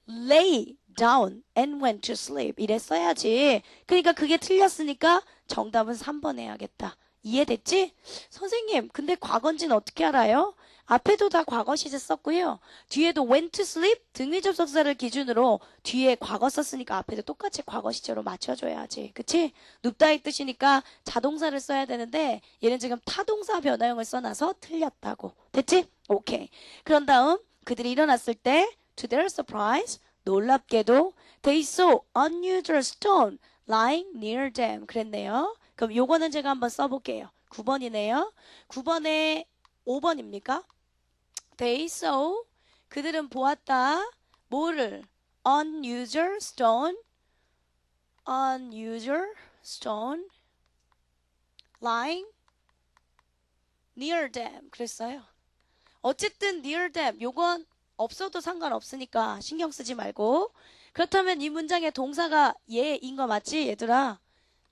lay down and went to sleep. 이래 써야지. 그러니까 그게 틀렸으니까 정답은 3번 해야겠다. 이해됐지? 선생님, 근데 과거인지는 어떻게 알아요? 앞에도 다 과거 시제 썼고요. 뒤에도 went to sleep 등위 접속사를 기준으로 뒤에 과거 썼으니까 앞에도 똑같이 과거 시제로 맞춰줘야지. 그치? 눕다의 뜻이니까 자동사를 써야 되는데 얘는 지금 타동사 변화형을 써놔서 틀렸다고. 됐지? 오케이. 그런 다음 그들이 일어났을 때 to their surprise 놀랍게도 they saw unusual stone lying near them. 그랬네요. 그럼 요거는 제가 한번 써볼게요. 9번이네요. 9번에 5번입니까? They saw. 그들은 보았다. 뭐를? Unusual stone. Unusual stone. Lying near them. 그랬어요. 어쨌든 near them. 요건 없어도 상관없으니까 신경 쓰지 말고. 그렇다면 이 문장의 동사가 얘인 거 맞지 얘들아?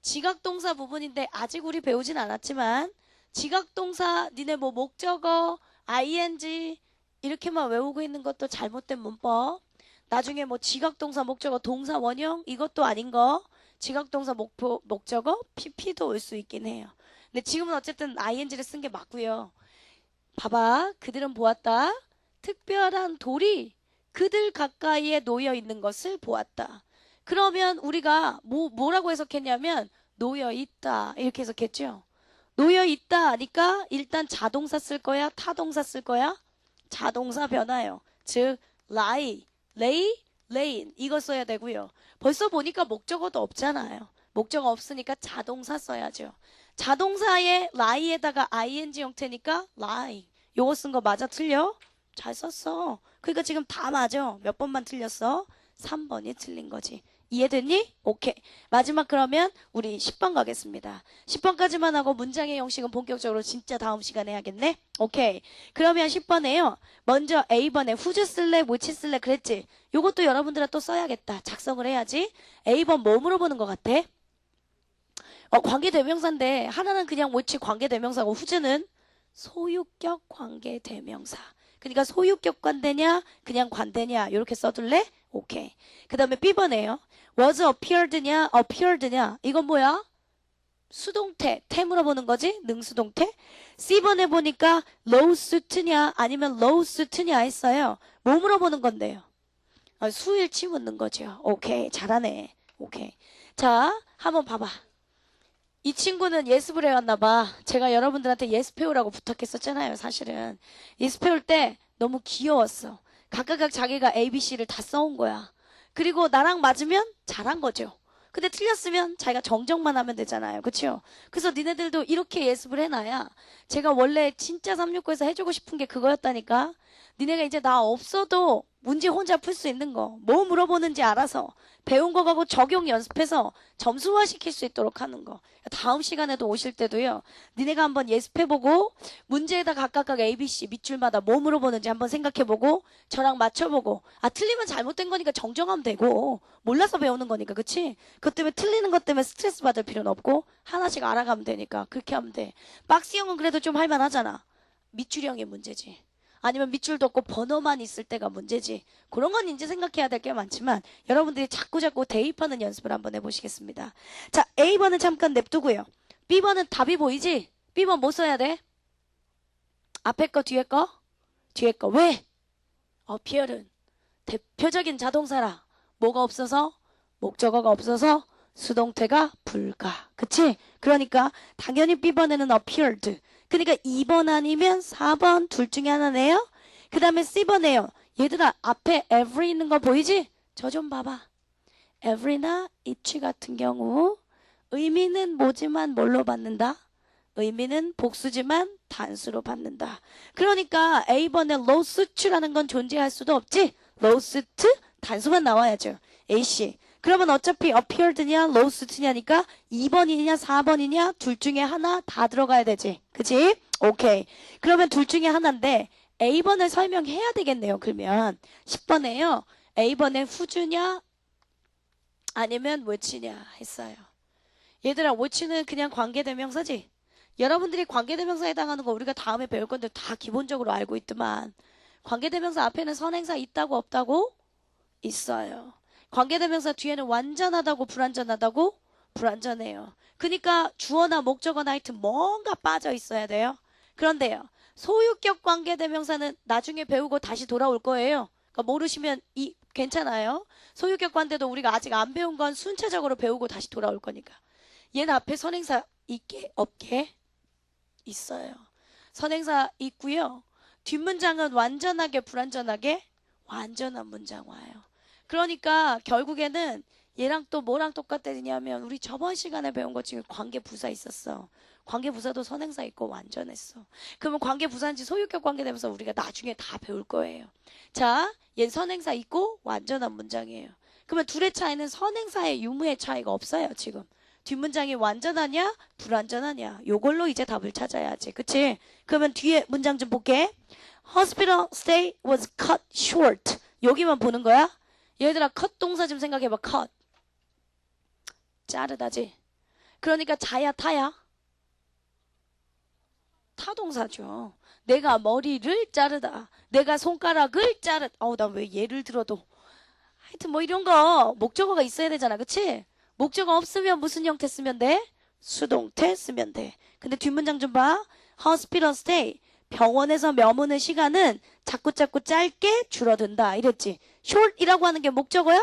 지각동사 부분인데 아직 우리 배우진 않았지만 지각동사 니네 뭐 목적어 ing 이렇게만 외우고 있는 것도 잘못된 문법. 나중에 뭐 지각동사 목적어 동사 원형 이것도 아닌 거. 지각동사 목적어 pp도 올 수 있긴 해요. 근데 지금은 어쨌든 ing를 쓴 게 맞고요. 봐봐. 그들은 보았다. 특별한 돌이 그들 가까이에 놓여 있는 것을 보았다. 그러면 우리가 뭐라고 해석했냐면 놓여 있다 이렇게 해석했죠. 놓여 있다 하니까 일단 자동사 쓸 거야? 타동사 쓸 거야? 자동사 변화요. 즉 lie, lay, laying 이거 써야 되고요. 벌써 보니까 목적어도 없잖아요. 목적어 없으니까 자동사 써야죠. 자동사에 lie에다가 ing 형태니까 lie. 요거 쓴 거 맞아 틀려? 잘 썼어. 그러니까 지금 다 맞아. 몇 번만 틀렸어? 3번이 틀린 거지. 이해됐니? 오케이. 마지막 그러면 우리 10번 가겠습니다. 10번까지만 하고 문장의 형식은 본격적으로 진짜 다음 시간에 해야겠네? 오케이. 그러면 10번에요. 먼저 A번에 후즈 쓸래? 뭐치 쓸래? 그랬지? 요것도 여러분들은 또 써야겠다. 작성을 해야지. A번 뭐 물어보는 것 같아? 관계대명사인데 하나는 그냥 뭐치 관계대명사고 후즈는 소유격 관계대명사. 그러니까 소유격 관대냐 그냥 관대냐 이렇게 써둘래? 오케이. 그 다음에 B번에요. was appeared냐 appeared냐 이건 뭐야? 수동태. 태 물어보는 거지? 능수동태. C번에 보니까 lawsuit냐 아니면 lawsuit냐 했어요. 뭐 물어보는 건데요? 수일치 묻는 거죠. 오케이. 잘하네. 오케이. 자 한번 봐봐. 이 친구는 예습을 해왔나 봐. 제가 여러분들한테 예습 배우라고 부탁했었잖아요. 사실은 예습 배울 때 너무 귀여웠어. 각각 자기가 ABC를 다 써온 거야. 그리고 나랑 맞으면 잘한 거죠. 근데 틀렸으면 자기가 정정만 하면 되잖아요. 그쵸? 그래서 니네들도 이렇게 예습을 해놔야 제가 원래 진짜 369에서 해주고 싶은 게 그거였다니까. 니네가 이제 나 없어도 문제 혼자 풀 수 있는 거. 뭐 물어보는지 알아서 배운 거 가고 적용 연습해서 점수화 시킬 수 있도록 하는 거. 다음 시간에도 오실 때도요. 니네가 한번 예습해보고 문제에다 각각 ABC 밑줄마다 뭐 물어보는지 한번 생각해보고 저랑 맞춰보고 틀리면 잘못된 거니까 정정하면 되고 몰라서 배우는 거니까 그치? 그것 때문에 틀리는 것 때문에 스트레스 받을 필요는 없고 하나씩 알아가면 되니까 그렇게 하면 돼. 박스형은 그래도 좀 할만하잖아. 밑줄형이 문제지. 아니면 밑줄도 없고 번호만 있을 때가 문제지. 그런 건 이제 생각해야 될 게 많지만 여러분들이 자꾸 대입하는 연습을 한번 해보시겠습니다. 자, A번은 잠깐 냅두고요. B번은 답이 보이지? B번 뭐 써야 돼? 앞에 거 뒤에 거? 뒤에 거. 왜? appear은 대표적인 자동사라. 뭐가 없어서? 목적어가 없어서 수동태가 불가. 그치? 그러니까 당연히 B번에는 appeared. 그러니까 2번 아니면 4번 둘 중에 하나네요. 그 다음에 C번에요. 얘들아 앞에 every 있는 거 보이지? 저 좀 봐봐. every나 each 같은 경우 의미는 뭐지만 뭘로 받는다? 의미는 복수지만 단수로 받는다. 그러니까 A번에 lawsuit라는 건 존재할 수도 없지? lawsuit 단수만 나와야죠. AC. 그러면 어차피 appeared냐 lawsuit냐니까 2번이냐 4번이냐 둘 중에 하나 다 들어가야 되지. 그치? 오케이. 그러면 둘 중에 하나인데 A번을 설명해야 되겠네요. 그러면 10번에요. A번에 후주냐 아니면 which냐 했어요. 얘들아 which는 그냥 관계대명사지? 여러분들이 관계대명사에 해당하는 거 우리가 다음에 배울 건데 다 기본적으로 알고 있더만 관계대명사 앞에는 선행사 있다고 없다고? 있어요. 관계대명사 뒤에는 완전하다고 불완전하다고? 불완전해요. 그러니까 주어나 목적어나 하여튼 뭔가 빠져 있어야 돼요. 그런데요. 소유격 관계대명사는 나중에 배우고 다시 돌아올 거예요. 그러니까 모르시면 괜찮아요. 소유격 관대도 우리가 아직 안 배운 건 순차적으로 배우고 다시 돌아올 거니까. 얘는 앞에 선행사 있게 없게? 있어요. 선행사 있고요. 뒷문장은 완전하게 불완전하게? 완전한 문장 와요. 그러니까 결국에는 얘랑 또 뭐랑 똑같다냐면 우리 저번 시간에 배운 것 중에 관계부사 있었어. 관계부사도 선행사 있고 완전했어. 그러면 관계부사인지 소유격 관계되면서 우리가 나중에 다 배울 거예요. 자, 얘 선행사 있고 완전한 문장이에요. 그러면 둘의 차이는 선행사의 유무의 차이가 없어요, 지금. 뒷문장이 완전하냐 불완전하냐 요걸로 이제 답을 찾아야지. 그치? 그러면 뒤에 문장 좀 볼게. Hospital stay was cut short. 여기만 보는 거야? 얘들아 cut 동사 좀 생각해봐. cut 자르다지. 그러니까 자야 타야? 타동사죠. 내가 머리를 자르다. 내가 손가락을 자르다. 난 왜 예를 들어도 하여튼 뭐 이런 거 목적어가 있어야 되잖아. 그치? 목적어 없으면 무슨 형태 쓰면 돼? 수동태 쓰면 돼. 근데 뒷문장 좀 봐. Hospital stay. 병원에서 머무는 시간은 자꾸 짧게 줄어든다. 이랬지. short이라고 하는 게 목적어야?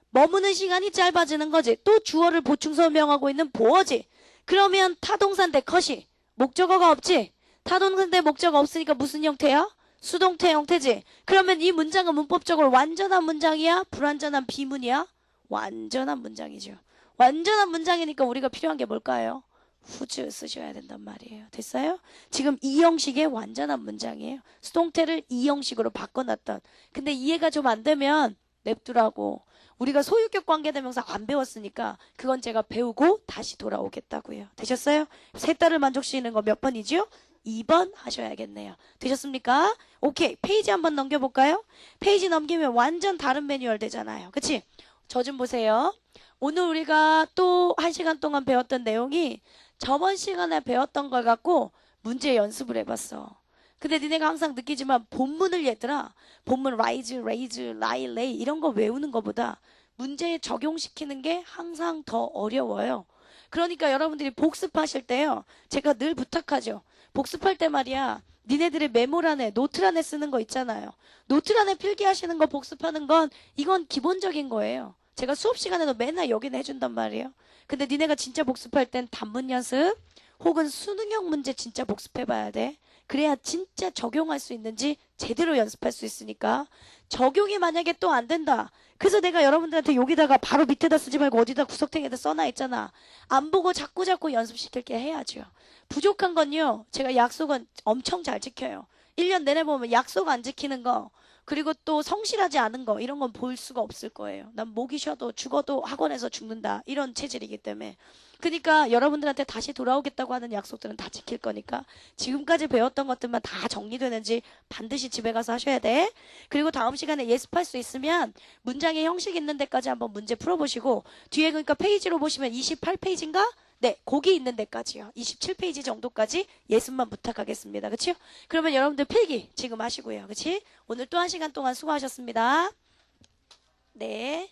머무는 시간이 짧아지는 거지. 또 주어를 보충 설명하고 있는 보어지. 그러면 타동사인데 컷이 목적어가 없지. 타동사인데 목적어 없으니까 무슨 형태야? 수동태 형태지. 그러면 이 문장은 문법적으로 완전한 문장이야? 불완전한 비문이야? 완전한 문장이죠. 완전한 문장이니까 우리가 필요한 게 뭘까요? whose 쓰셔야 된단 말이에요. 됐어요? 지금 이 형식의 완전한 문장이에요. 수동태를 이 형식으로 바꿔놨던. 근데 이해가 좀 안 되면 냅두라고. 우리가 소유격 관계대명사 안 배웠으니까 그건 제가 배우고 다시 돌아오겠다고요. 되셨어요? 세 딸을 만족시키는 거 몇 번이죠? 2번 하셔야겠네요. 되셨습니까? 오케이. 페이지 한번 넘겨볼까요? 페이지 넘기면 완전 다른 매뉴얼 되잖아요. 그치? 저 좀 보세요. 오늘 우리가 또 1시간 동안 배웠던 내용이 저번 시간에 배웠던 걸 갖고 문제 연습을 해봤어. 근데 니네가 항상 느끼지만 본문을 얘들아 본문 rise, raise, lie, lay 이런 거 외우는 것보다 문제에 적용시키는 게 항상 더 어려워요. 그러니까 여러분들이 복습하실 때요. 제가 늘 부탁하죠. 복습할 때 말이야. 니네들의 메모란에 노트란에 쓰는 거 있잖아요. 노트란에 필기하시는 거 복습하는 건 이건 기본적인 거예요. 제가 수업 시간에도 맨날 여기는 해준단 말이에요. 근데 니네가 진짜 복습할 땐 단문 연습 혹은 수능형 문제 진짜 복습해봐야 돼. 그래야 진짜 적용할 수 있는지 제대로 연습할 수 있으니까. 적용이 만약에 또 안 된다. 그래서 내가 여러분들한테 여기다가 바로 밑에다 쓰지 말고 어디다 구석탱이에다 써놔 있잖아. 안 보고 자꾸 연습시킬게 해야죠. 부족한 건요. 제가 약속은 엄청 잘 지켜요. 1년 내내 보면 약속 안 지키는 거 그리고 또 성실하지 않은 거 이런 건 볼 수가 없을 거예요. 난 목이 쉬어도 죽어도 학원에서 죽는다. 이런 체질이기 때문에. 그러니까 여러분들한테 다시 돌아오겠다고 하는 약속들은 다 지킬 거니까 지금까지 배웠던 것들만 다 정리되는지 반드시 집에 가서 하셔야 돼. 그리고 다음 시간에 예습할 수 있으면 문장의 형식 있는 데까지 한번 문제 풀어보시고 뒤에 그러니까 페이지로 보시면 28페이지인가? 네, 거기 있는 데까지요. 27페이지 정도까지 예습만 부탁하겠습니다. 그렇죠? 그러면 여러분들 필기 지금 하시고요. 그렇지? 오늘 또 1시간 동안 수고하셨습니다. 네.